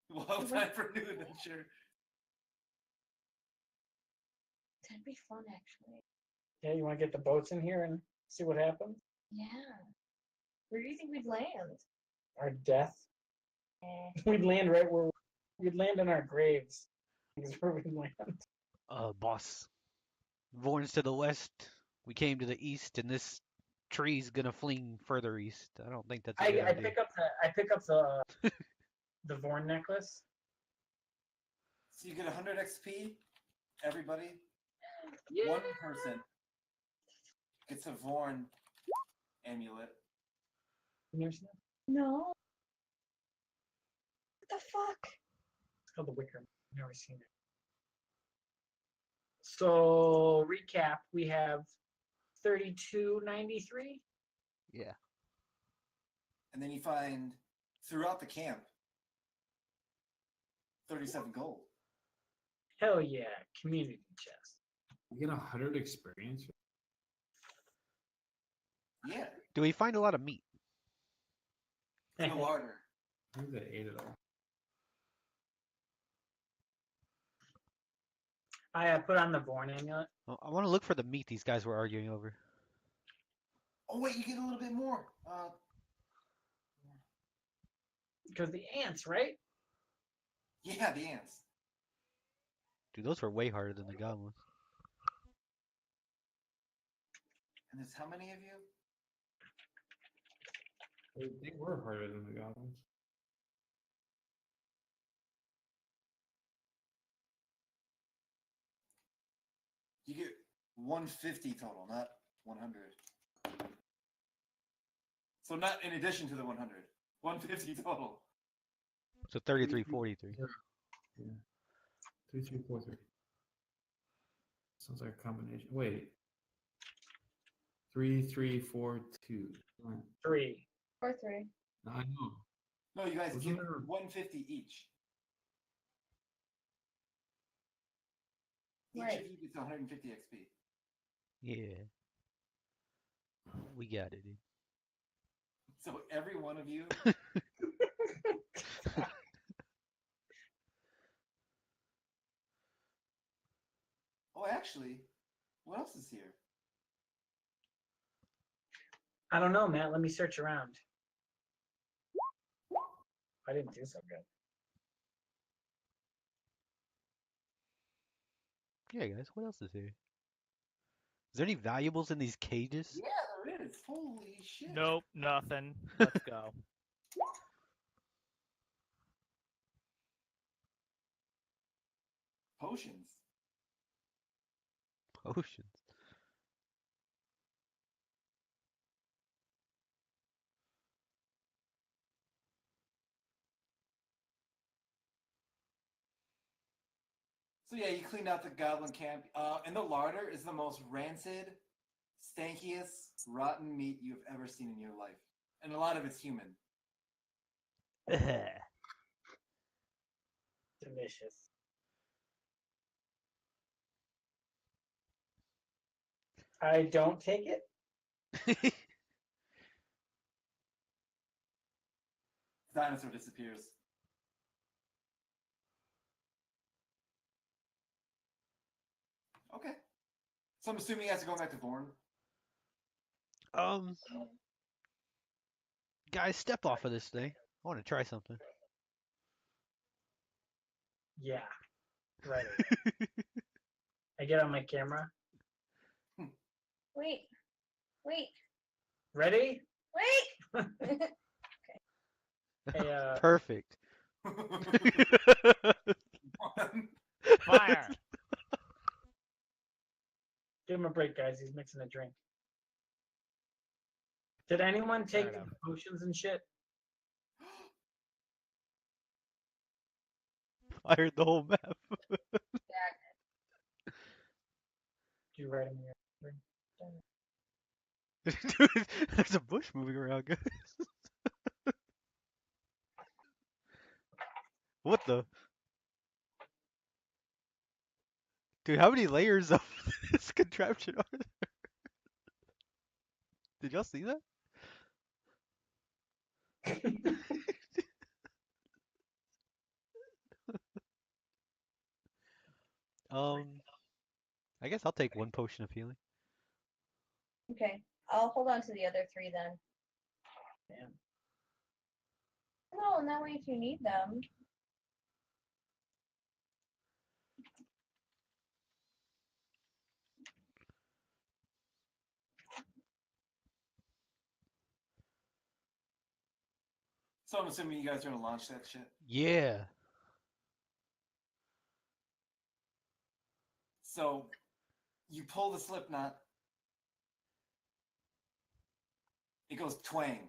Well, time for a new adventure. That'd be fun, actually. Yeah, you want to get the boats in here and see what happens? Yeah. Where do you think we'd land? Our death. We'd land right where we'd land in our graves. Is where we'd land. Boss. Vorn's to the west. We came to the east, and this tree's gonna fling further east. I don't think that's a good I idea. pick up the the Vorn necklace. So you get 100 XP, everybody. Yeah. One person gets a Vorn amulet. No. What the fuck? It's called the Wicker. Never seen it. So recap: we have 3293. Yeah. And then you find throughout the camp 37 gold. Hell yeah, community chest. You get 100 experience. Yeah, Do we find a lot of meat? in the larder. I think they ate it all. I put on the Vorn amulet. Well, I want to look for the meat these guys were arguing over. Oh wait, you get a little bit more. Because the ants, right? Yeah, the ants. Dude, those were way harder than the goblins. And there's how many of you? They were harder than the goblins. You get 150 total, not 100. So not in addition to the 100. 150 total. So 3343. Yeah. 3, 3, 4, 3. Sounds like a combination. Wait. 3, 3, 4, 2. 3. Or 3. No, I know. No, you guys Wasn't get there- 150 each. Each Right. of you gets 150 XP. Yeah. We got it, dude. So every one of you. Oh, actually, what else is here? I don't know, Matt. Let me search around. I didn't do so good. Yeah, guys, what else is here? Is there any valuables in these cages? Yeah, there is. Holy shit. Nope, nothing. Let's go. Potions. Potions. So yeah, you cleaned out the goblin camp. And the larder is the most rancid, stankiest, rotten meat you've ever seen in your life. And a lot of it's human. Delicious. I don't take it. Dinosaur disappears. Okay. So I'm assuming you guys are going back to Vorn. Guys, step off of this thing. I want to try something. Yeah. Right. I get on my camera. Wait. Wait. Ready? Wait. Hey, Perfect. Fire! give him a break, guys. He's mixing a drink. Did anyone take Fair the enough. potions and shit? Fired the whole map. You write them in your Dude, there's a bush moving around, guys. What the? Dude, how many layers of this contraption are there? Did y'all see that? I guess I'll take one potion of healing. Okay. I'll hold on to the other 3 then. Damn. No, and that way if you need them. So I'm assuming you guys are going to launch that shit. Yeah. So you pull the slip knot. It goes twang.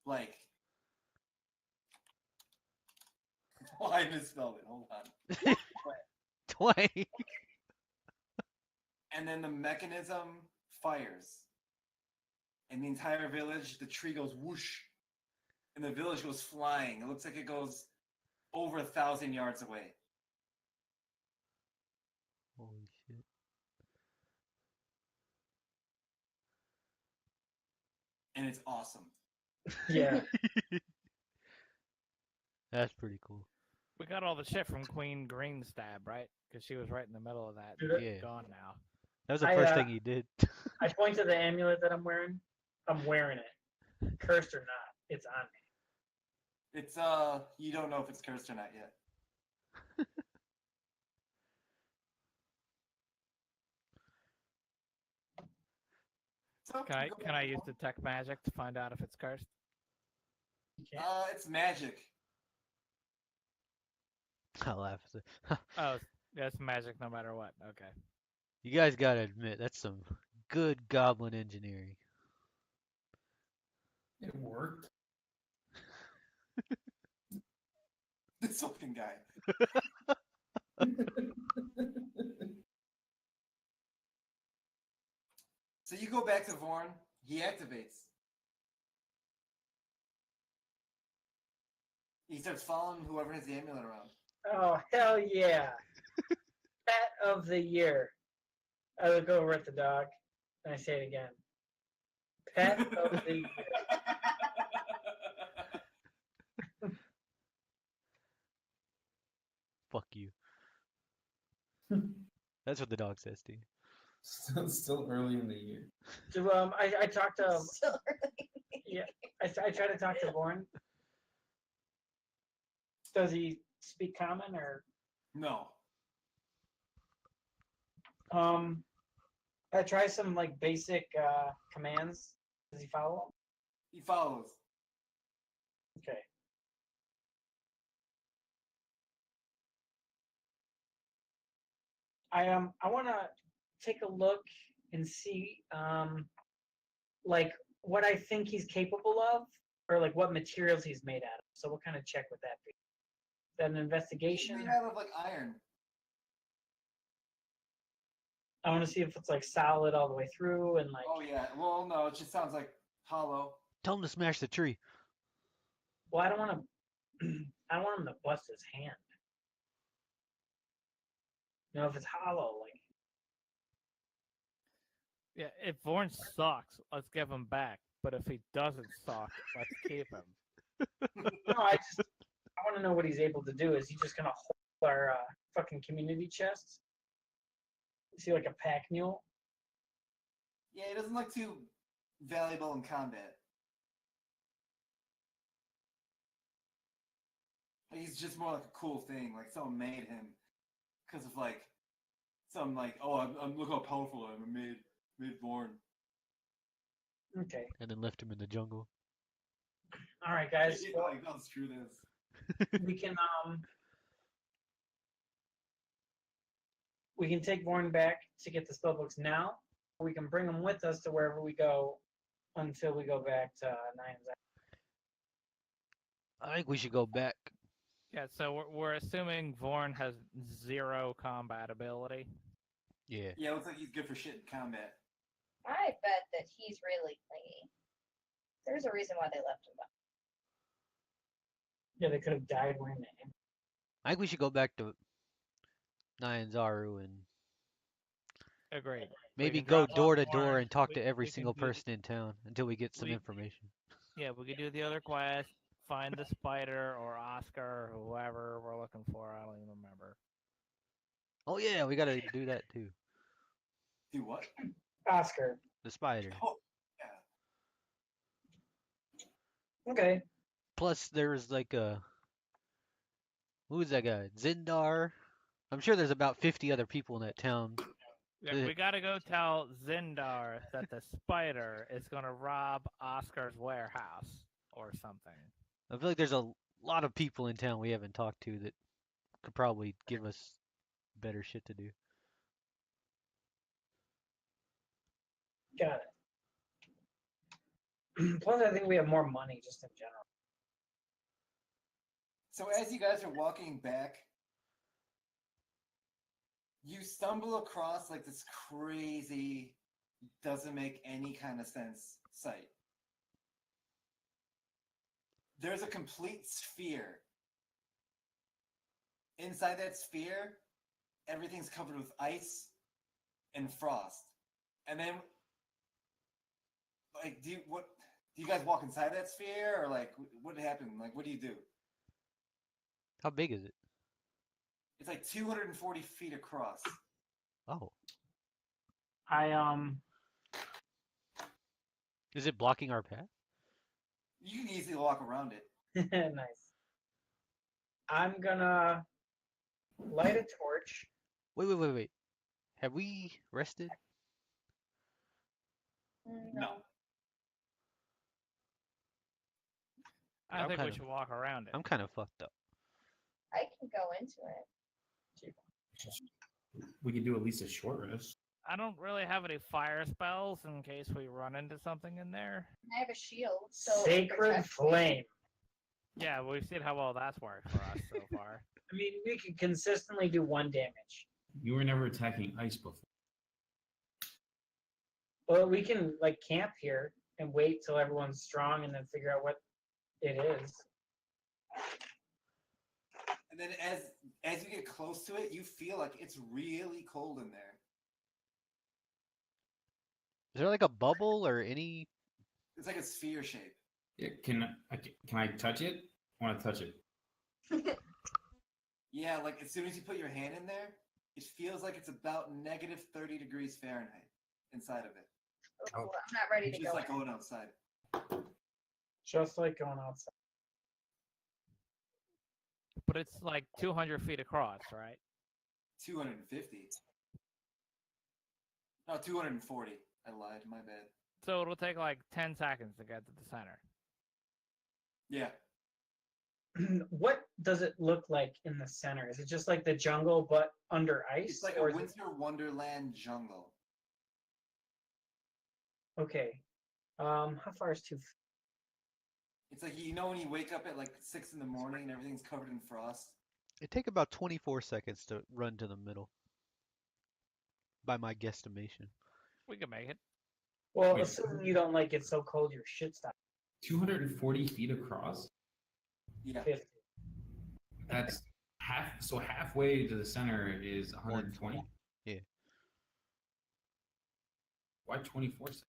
Like Oh, I misspelled it. Hold on. Twain. And then the mechanism fires. And the entire village, the tree goes whoosh. And the village goes flying. It looks like it goes over 1,000 yards away. Holy shit. And it's awesome. Yeah. That's pretty cool. We got all the shit from Queen Greenstab, right? Because she was right in the middle of that. Yeah. She's gone now. That was the I, first thing he did. I point to the amulet that I'm wearing. I'm wearing it. Cursed or not, it's on me. It's, you don't know if it's cursed or not yet. So, Can I use detect magic to find out if it's cursed? You can't. It's magic. I laugh. Oh, it's magic no matter what. Okay. You guys gotta admit, that's some good goblin engineering. It worked. This fucking guy. So you go back to Vorn, he activates. He starts following whoever has the amulet around. Oh, hell yeah. Pet of the year. I look over at the dog and I say it again. Pet of the year. Fuck you. That's what the dog says to you. Still early in the year. So, I talked to, So yeah, I try to talk to Born. Does he speak common or? No. I try some like basic commands. Does he follow? He follows. Okay. I want to take a look and see like what I think he's capable of, or like what materials he's made out of. So what kind of check would that be? Is that an He's investigation? made out of like iron. I want to see if it's like solid all the way through and like. Oh yeah. Well, no, it just sounds like hollow. Tell him to smash the tree. Well, I don't want to. I don't want him to bust his hand. You know, if it's hollow, like. Yeah, if Vorn sucks, let's give him back. But if he doesn't suck, let's keep him. No, I want to know what he's able to do. Is he just gonna hold our fucking community chests? Is he like a pack mule? Yeah, he doesn't look too valuable in combat. He's just more like a cool thing, like someone made him because of like some like, oh, I'm look how powerful I am. I made Vorn. Okay. And then left him in the jungle. All right, guys. Yeah, Well, like, let's screw this. we can take Vorn back to get the spellbooks now. Or we can bring them with us to wherever we go until we go back to Nine's. I think we should go back. Yeah, so we're assuming Vorn has 0 combat ability. Yeah. Yeah, it looks like he's good for shit in combat. I bet that he's really clingy. There's a reason why they left him behind. Yeah, they could have died wearing the name. I think we should go back to Nyanzaru and Agreed. maybe can go drop off door to Vorn, door and talk we- to every we can single do- person in town until we get some we- information. Yeah, we could do the other quest, find the spider or Oscar or whoever we're looking for. I don't even remember. Oh yeah, we gotta do that too. Do what? Oscar. The spider. Oh, yeah. Okay. Plus there's like who's that guy? Zindar. I'm sure there's about 50 other people in that town. Yeah, we gotta go tell Zindar that the spider is gonna rob Oscar's warehouse or something. I feel like there's a lot of people in town we haven't talked to that could probably give us better shit to do. Got it. Plus, I think we have more money just in general. So as you guys are walking back, you stumble across like this crazy, doesn't make any kind of sense sight. There's a complete sphere. Inside that sphere, everything's covered with ice and frost. And then, like, do you guys walk inside that sphere, or like, what happened? Like, what do you do? How big is it? It's like 240 feet across. Oh, I is it blocking our path? You can easily walk around it. nice. I'm gonna light a torch. Wait. Have we rested? No. I I'm think we kinda- should walk around it. I'm kind of fucked up. I can go into it. We could do at least a short rest. I don't really have any fire spells in case we run into something in there. I have a shield, so Sacred protect me. flame. Yeah, we've seen how well that's worked for us so far. I mean, we can consistently do 1 damage. You were never attacking ice before. Well, we can like camp here and wait till everyone's strong and then figure out what it is. And then as you get close to it, you feel like it's really cold in there. Is there like a bubble or any? It's like a sphere shape. Yeah, can I touch it? I want to touch it. Yeah, like as soon as you put your hand in there, it feels like it's about negative 30 degrees Fahrenheit inside of it. Oh, I'm not ready It's to just go. like going outside. Just like going outside. But it's like 200 feet across, right? 250. No, 240. I lied, my bad. So it'll take like 10 seconds to get to the center. Yeah. What does it look like in the center? Is it just like the jungle but under ice? It's like or a is it- winter wonderland jungle. Okay. How far is 2? It's like, you know, when you wake up at like 6 in the morning and everything's covered in frost? It take about 24 seconds to run to the middle. By my guesstimation. We can make it. Well, Wait. assuming you don't like it so cold your shit stops. 240 feet across. Yeah. 50. That's half. So halfway to the center is 120. Yeah. Why 24 seconds?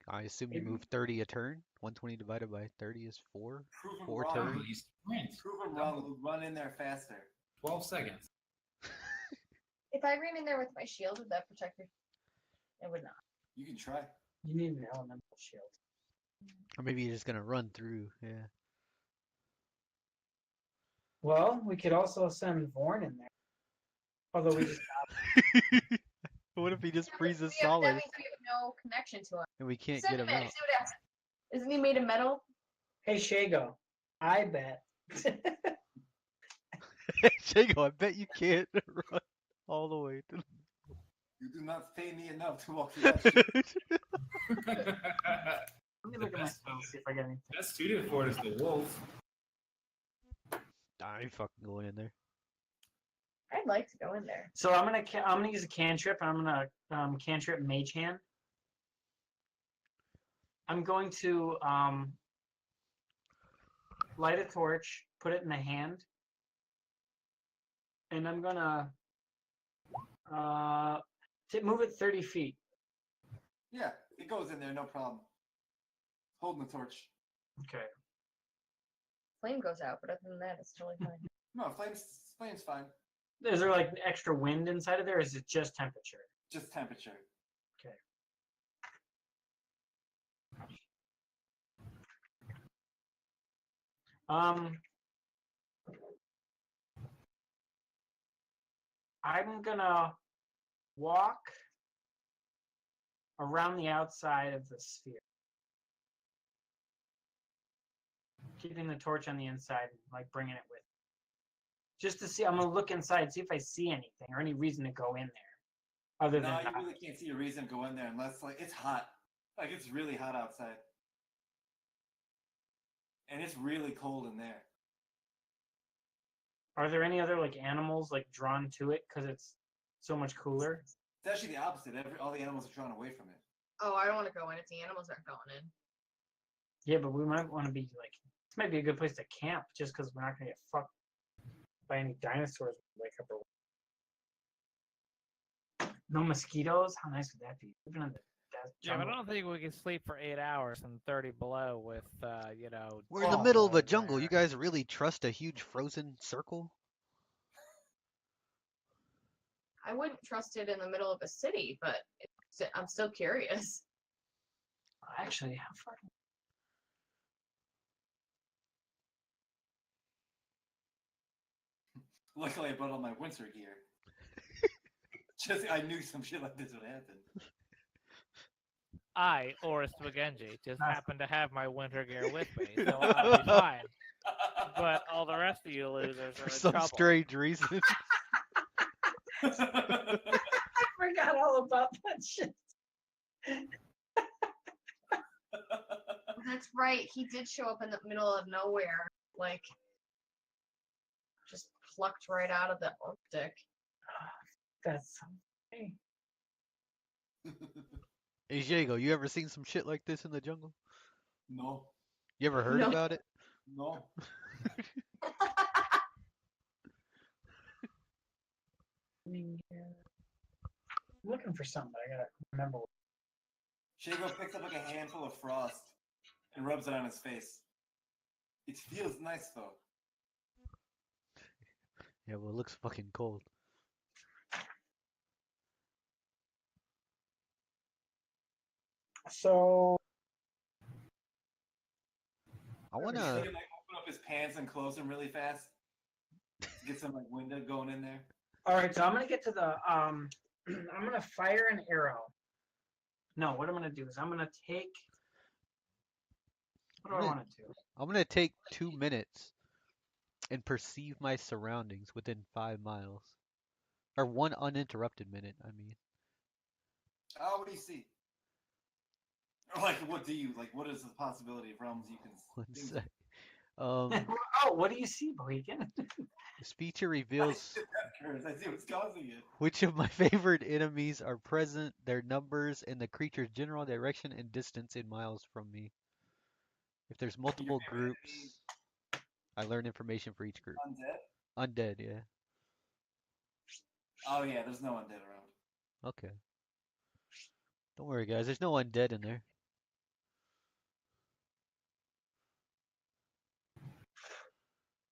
I assume you move 30 a turn. 120 divided by 30 is 4. Prove 'em 4 wrong. turns. You sprint. Prove 'em wrong. We'll run in there faster. 12 seconds. If I ran in there with my shield, would that protect me? It would not. You can try. You need an elemental shield. Or maybe you're just gonna run through. Yeah. Well, we could also send Vorn in there. Although we just What if he just freezes That solid means we have no connection to him. and we can't Send get him him in, out? see what happens. Isn't he made of metal? Hey Shago, I bet. Shago, I bet you can't run all the way to You do not pay me enough to walk through that shit. Let me The look at my best- spells, see if I get anything. Best suited for it is the wolf. I ain't fucking going in there. I'd like to go in there. So I'm gonna use a cantrip. I'm gonna cantrip Mage Hand. I'm going to light a torch, put it in the hand, and I'm gonna move it 30 feet. Yeah, it goes in there, no problem. Holding the torch. Okay. Flame goes out, but other than that, it's totally fine. No, flame's fine. Is there like extra wind inside of there? Or is it just temperature? Just temperature. Okay. I'm gonna walk around the outside of the sphere, keeping the torch on the inside, like bringing it with me. Just to see. I'm gonna look inside, see if I see anything or any reason to go in there, other No, than you really can't see a reason to go in there unless, like, it's hot. Like, it's really hot outside. and it's really cold in there. Are there any other like animals like drawn to it because it's so much cooler? It's actually the opposite. All the animals are drawn away from it. Oh, I don't want to go in if the animals aren't going in. Yeah, but we might want to be like, this might be a good place to camp just because we're not gonna get fucked by any dinosaurs when we wake up. Or no mosquitoes. How nice would that be? Even in the Yeah, but I jungle. don't think we can sleep for 8 hours in 30 below with, you know. We're in the Oh, middle of a well, jungle. You there. guys really trust a huge frozen circle? I wouldn't trust it in the middle of a city, but I'm still curious. Actually, how far? Luckily, I brought all my winter gear. Just I knew some shit like this would happen. I, or Spaghetti, just Nice. happen to have my winter gear with me, so I'll be fine. But all the rest of you losers For are in some trouble. strange reason. I forgot all about that shit. That's right. He did show up in the middle of nowhere, like just plucked right out of the Arctic. That's hey. Hey, Jago, you ever seen some shit like this in the jungle? No, You ever heard No. about it? no. I'm looking for something, but I gotta remember. Shago picks up like a handful of frost and rubs it on his face. It feels nice though. Yeah, well, it looks fucking cold. So I He wanna. can like open up his pants and close them really fast to get some like window going in there. all right, so I'm gonna get to the I'm gonna fire an arrow. No, what I'm gonna do is I'm gonna take what do I want to do? I'm gonna take 2 minutes and perceive my surroundings within 5 miles, or 1 uninterrupted minute. I mean, Oh, what do you see? Or like, what do you like? What is the possibility of realms you can? one things- sec. Um, Oh, what do you see, Boykin? this feature I reveals see what's causing it. which of my favorite enemies are present, their numbers, and the creature's general direction and distance in miles from me. If there's multiple favorite groups, enemy- I learn information for each group. Undead? Undead, yeah. Oh yeah, there's no undead around. Okay. Don't worry, guys. There's no undead in there.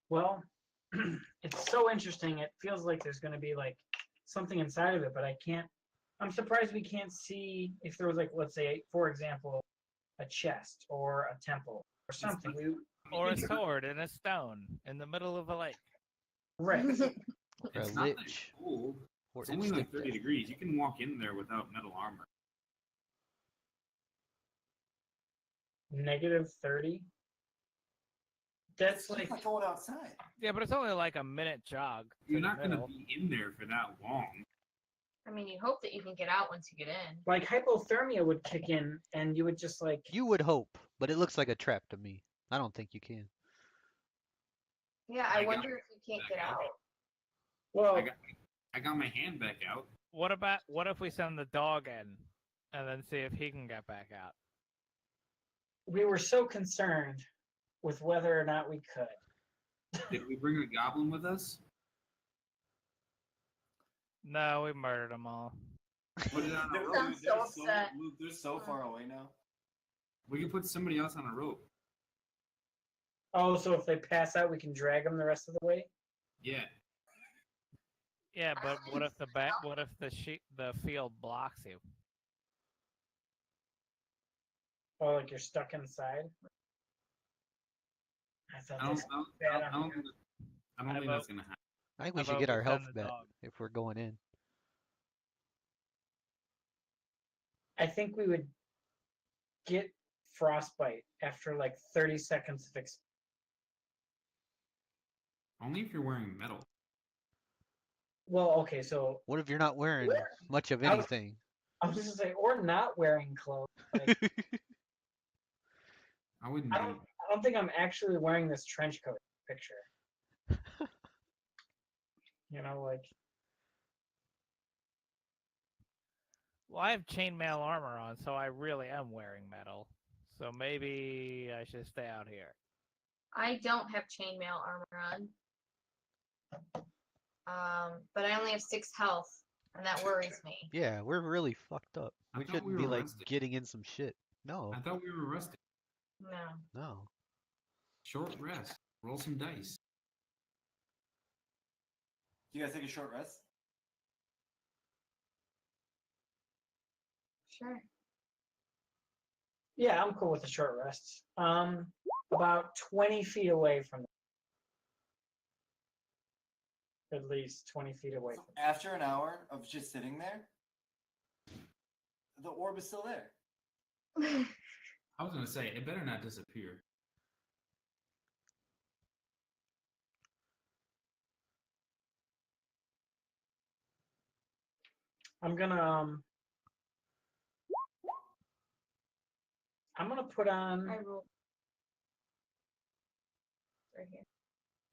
Well, it's so interesting. It feels like there's going to be like something inside of it, but I can't. I'm surprised we can't see if there was like, let's say, for example, a chest or a temple or something. Or a sword and a stone in the middle of a lake. Right. Or It's a not that lich. cold. Or It's only like instant 30 death. degrees. You can walk in there without metal armor. -30. That's It's like like going outside. Yeah, but it's only like a minute jog. to You're the not going to middle. be in there for that long. I mean, you hope that you can get out once you get in. like hypothermia would kick in, and you would just like You would hope, but it looks like a trap to me. I don't think you can. Yeah, I I got wonder if you can't get out. well. I got my hand back out. What if we send the dog in and then see if he can get back out? We were so concerned with whether or not we could. Did we bring a goblin with us? No, we murdered them all. Put it on a They're, rope. I'm so upset. they're so far away now. We can put somebody else on a rope. Oh, so if they pass out, we can drag them the rest of the way? Yeah. Yeah, but what if the field blocks you? Oh, like you're stuck inside? I thought I don't, this I don't, bad I don't, on think here. I don't I think vote- that's going to happen. I think we How should about get we our send health the back dog? if we're going in. I think we would get frostbite after like 30 seconds of Only if you're wearing metal. Well, okay, so What if you're not wearing much of I was- anything? I was just gonna say, or not wearing clothes. Like, I wouldn't I do don't don't think I'm actually wearing this trench coat picture. You know, like Well, I have chainmail armor on, so I really am wearing metal. So maybe I should stay out here. I don't have chainmail armor on. But I only have 6 health, and that worries me. Yeah, we're really fucked up. I We thought shouldn't we be were like rested. getting in some shit. No, I thought we were rested. No. no. Short rest. Roll some dice. You guys take a short rest? Sure. yeah, I'm cool with the short rests. About 20 feet away from at least 20 feet away So from after an hour of just sitting there, the orb is still there. I was gonna say it better not disappear. I'm gonna put on I rolled. Right here.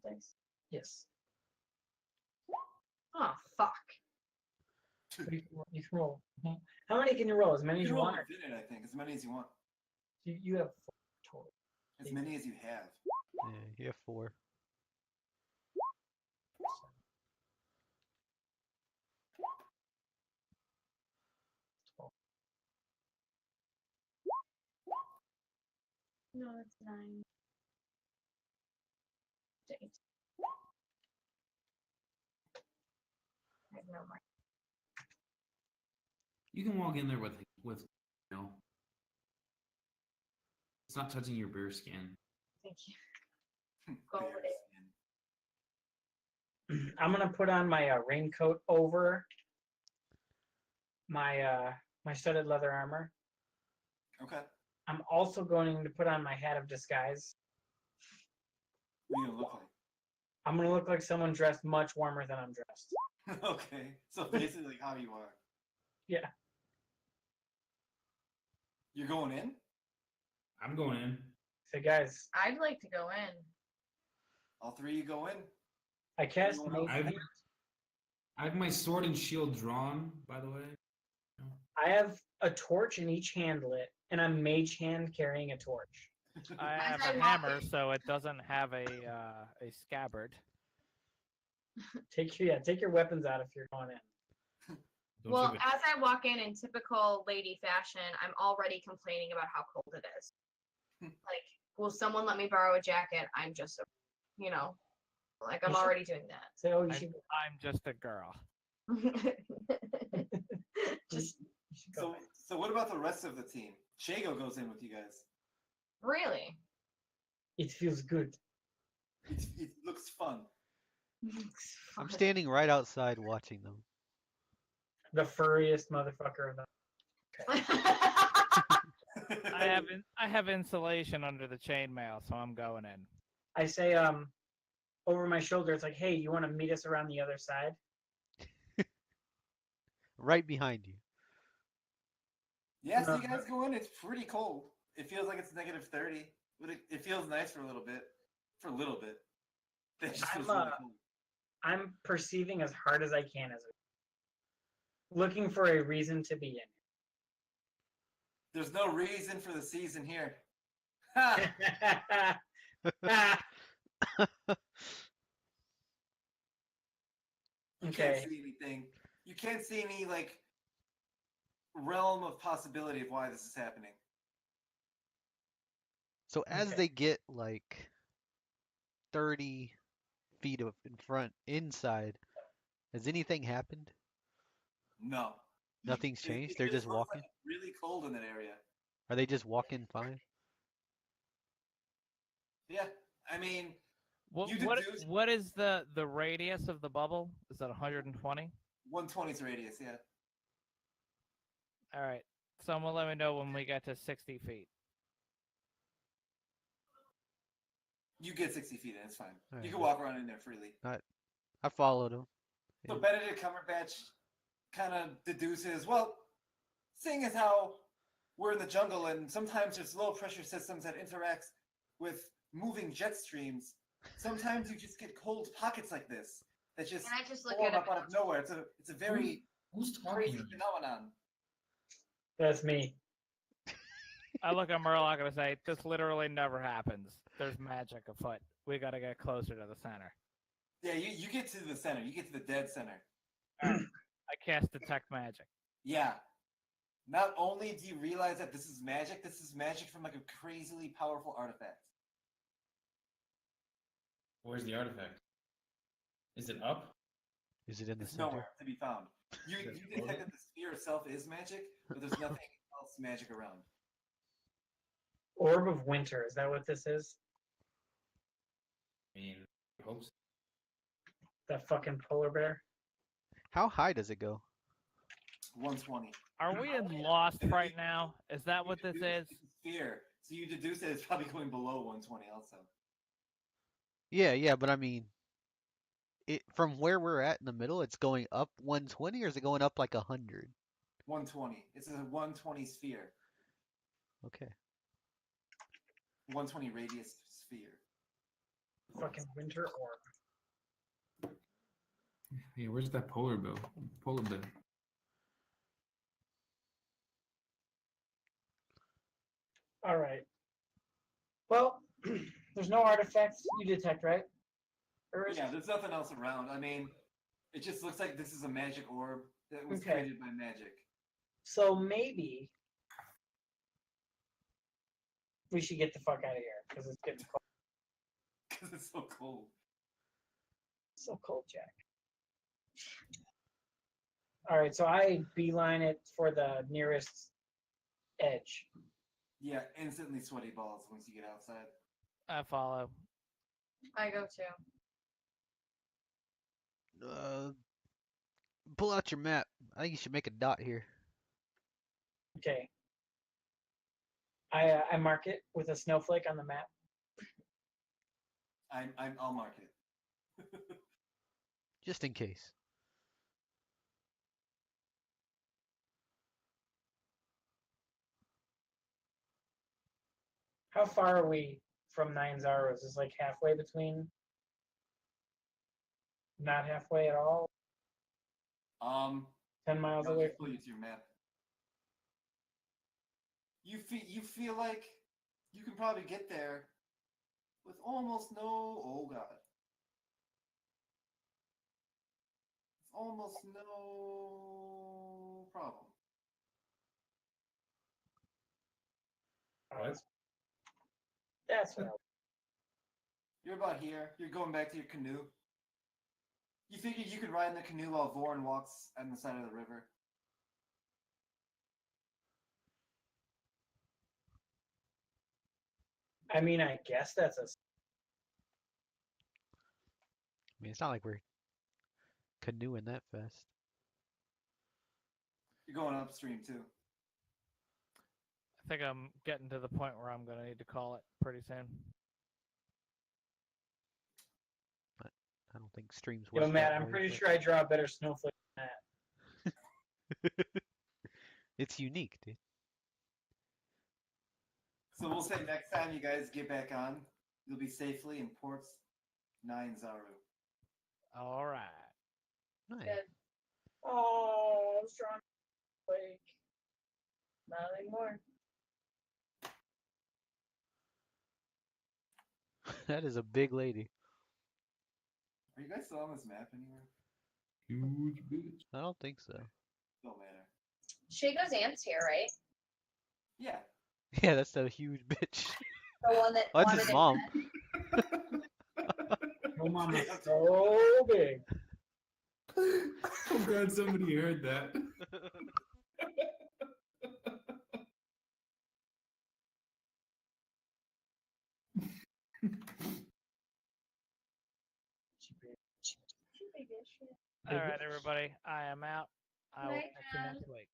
Thanks. yes. Oh, fuck. You can roll. How many can you roll? As many You as can you roll want. within it, I think. As many as you want. You have 4 total. As many as you have. Yeah, you have 4. No, it's 9. 8. I have no more. You can walk in there with you know. It's not touching your bare skin. Thank you. Go with it. I'm gonna put on my raincoat over my my studded leather armor. Okay. I'm also going to put on my hat of disguise. What are you gonna look I'm gonna look like someone dressed much warmer than I'm dressed. like? Okay. So basically like how you are. Yeah. You're going in? I'm going in. So guys, I'd like to go in. All 3 of you go in? I cast Anyone else? Mage Hand. I have my sword and shield drawn, by the way. I have a torch in each hand lit, and I'm Mage Hand carrying a torch. I As have I a walk hammer, in- so it doesn't have a scabbard. Take your weapons out if you're going in. Don't Well, you be- as I walk in typical lady fashion, I'm already complaining about how cold it is. Like, will someone let me borrow a jacket? I'm just, like I'm You should- already doing that. Say, oh, you I'm, should, I'm just a girl. Just you should go. So what about the rest of the team? Shago goes in with you guys. really. It feels good. It looks fun. I'm standing right outside watching them. The furriest motherfucker of them. I have insulation under the chainmail, so I'm going in. I say, over my shoulder, it's like, hey, you want to meet us around the other side? Right behind you. Yeah, so you guys go in. It's pretty cold. It feels like it's -30, but it feels nice for a little bit. For a little bit. It just feels really cold. I'm perceiving as hard as I can as looking for a reason to be in. There's no reason for the season here. Ha! You can't Okay. see anything. You can't see any like realm of possibility of why this is happening. So as Okay. they get like 30 feet of in front inside, has anything happened? No. Nothing's changed? They're It just looks walking? like it's really cold in that area. Are they just walking fine? Yeah, I mean, What You what deduce- what is the radius of the bubble? Is that 120? 120's radius. Yeah. All right. Someone let me know when we get to 60 feet. You get 60 feet in. It's fine. Alright. You can walk around in there freely. I followed them. So Yeah. Benedict Cumberbatch kind of deduces, well, seeing as how we're in the jungle and sometimes there's low pressure systems that interact with moving jet streams, sometimes you just get cold pockets like this that just And I just look form at up out of nowhere. It's a very Who's crazy talking? phenomenon. That's me. I look at Murloc and I say, this literally never happens. There's magic afoot. We gotta get closer to the center. Yeah, you get to the center. You get to the dead center. I cast Detect Magic. Yeah. Not only do you realize that this is magic from like a crazily powerful artifact. Where's the artifact? Is it up? Is it in the It's center? nowhere to be found. You detect that the sphere itself is magic, but there's nothing else magic around. Orb of Winter. Is that what this is? I mean, I hope so. That fucking polar bear? How high does it go? 120. Are we in Lost right now? Is that what this is? It's a sphere. So you deduce that it's probably going below 120 also. Yeah, but I mean, it from where we're at in the middle, it's going up 120, or is it going up like 100? 120. It's a 120 sphere. Okay. 120 radius sphere. Fucking winter orb. Hey, where's that polar bear? Polar bear. All right. Well, there's no artifacts you detect, right? Or is Yeah, there's nothing else around. I mean, it just looks like this is a magic orb that was Okay. created by magic. So maybe we should get the fuck out of here because it's getting cold. Because it's so cold. So cold, Jack. All right, so I beeline it for the nearest edge. Yeah, instantly sweaty balls once you get outside. I follow. I go too. Pull out your map. I think you should make a dot here. Okay. I mark it with a snowflake on the map. I'll mark it. Just in case. How far are we from Nine Zaros? Is like halfway between? Not halfway at all? 10 miles I'll away just pull you to your map. You feel like you can probably get there with almost no. Oh god. Almost no problem. What? That's what I You're about here. You're going back to your canoe. You figured you could ride in the canoe while Voran walks on the side of the river. I mean, I guess that's a. I mean, it's not like we're canoeing that fast. You're going upstream too. I think I'm getting to the point where I'm gonna need to call it pretty soon. I don't think streams Yo, work Matt, that I'm way, pretty but sure I draw a better snowflake than that. it's unique, dude. So we'll say next time you guys get back on, you'll be safely in ports 9 Zaru. All right. Nice. Good. Oh, I was drawing a snowflake. Not anymore. That is a big lady. Are you guys still on this map anywhere? Huge bitch. I don't think so. Don't matter. Shago's aunt's here, right? Yeah. Yeah, that's a huge bitch. The one that Oh, that's wanted his it mom. dead? Oh, mama's so big. I'm glad somebody heard that. She big as shit. All right, everybody. I am out. I will Night, catch you man. next week.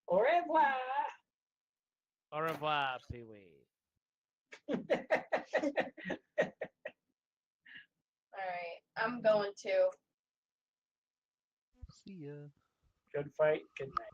Au revoir. Au revoir, Pee Wee. Alright, I'm going to. See ya. Good fight. Good night.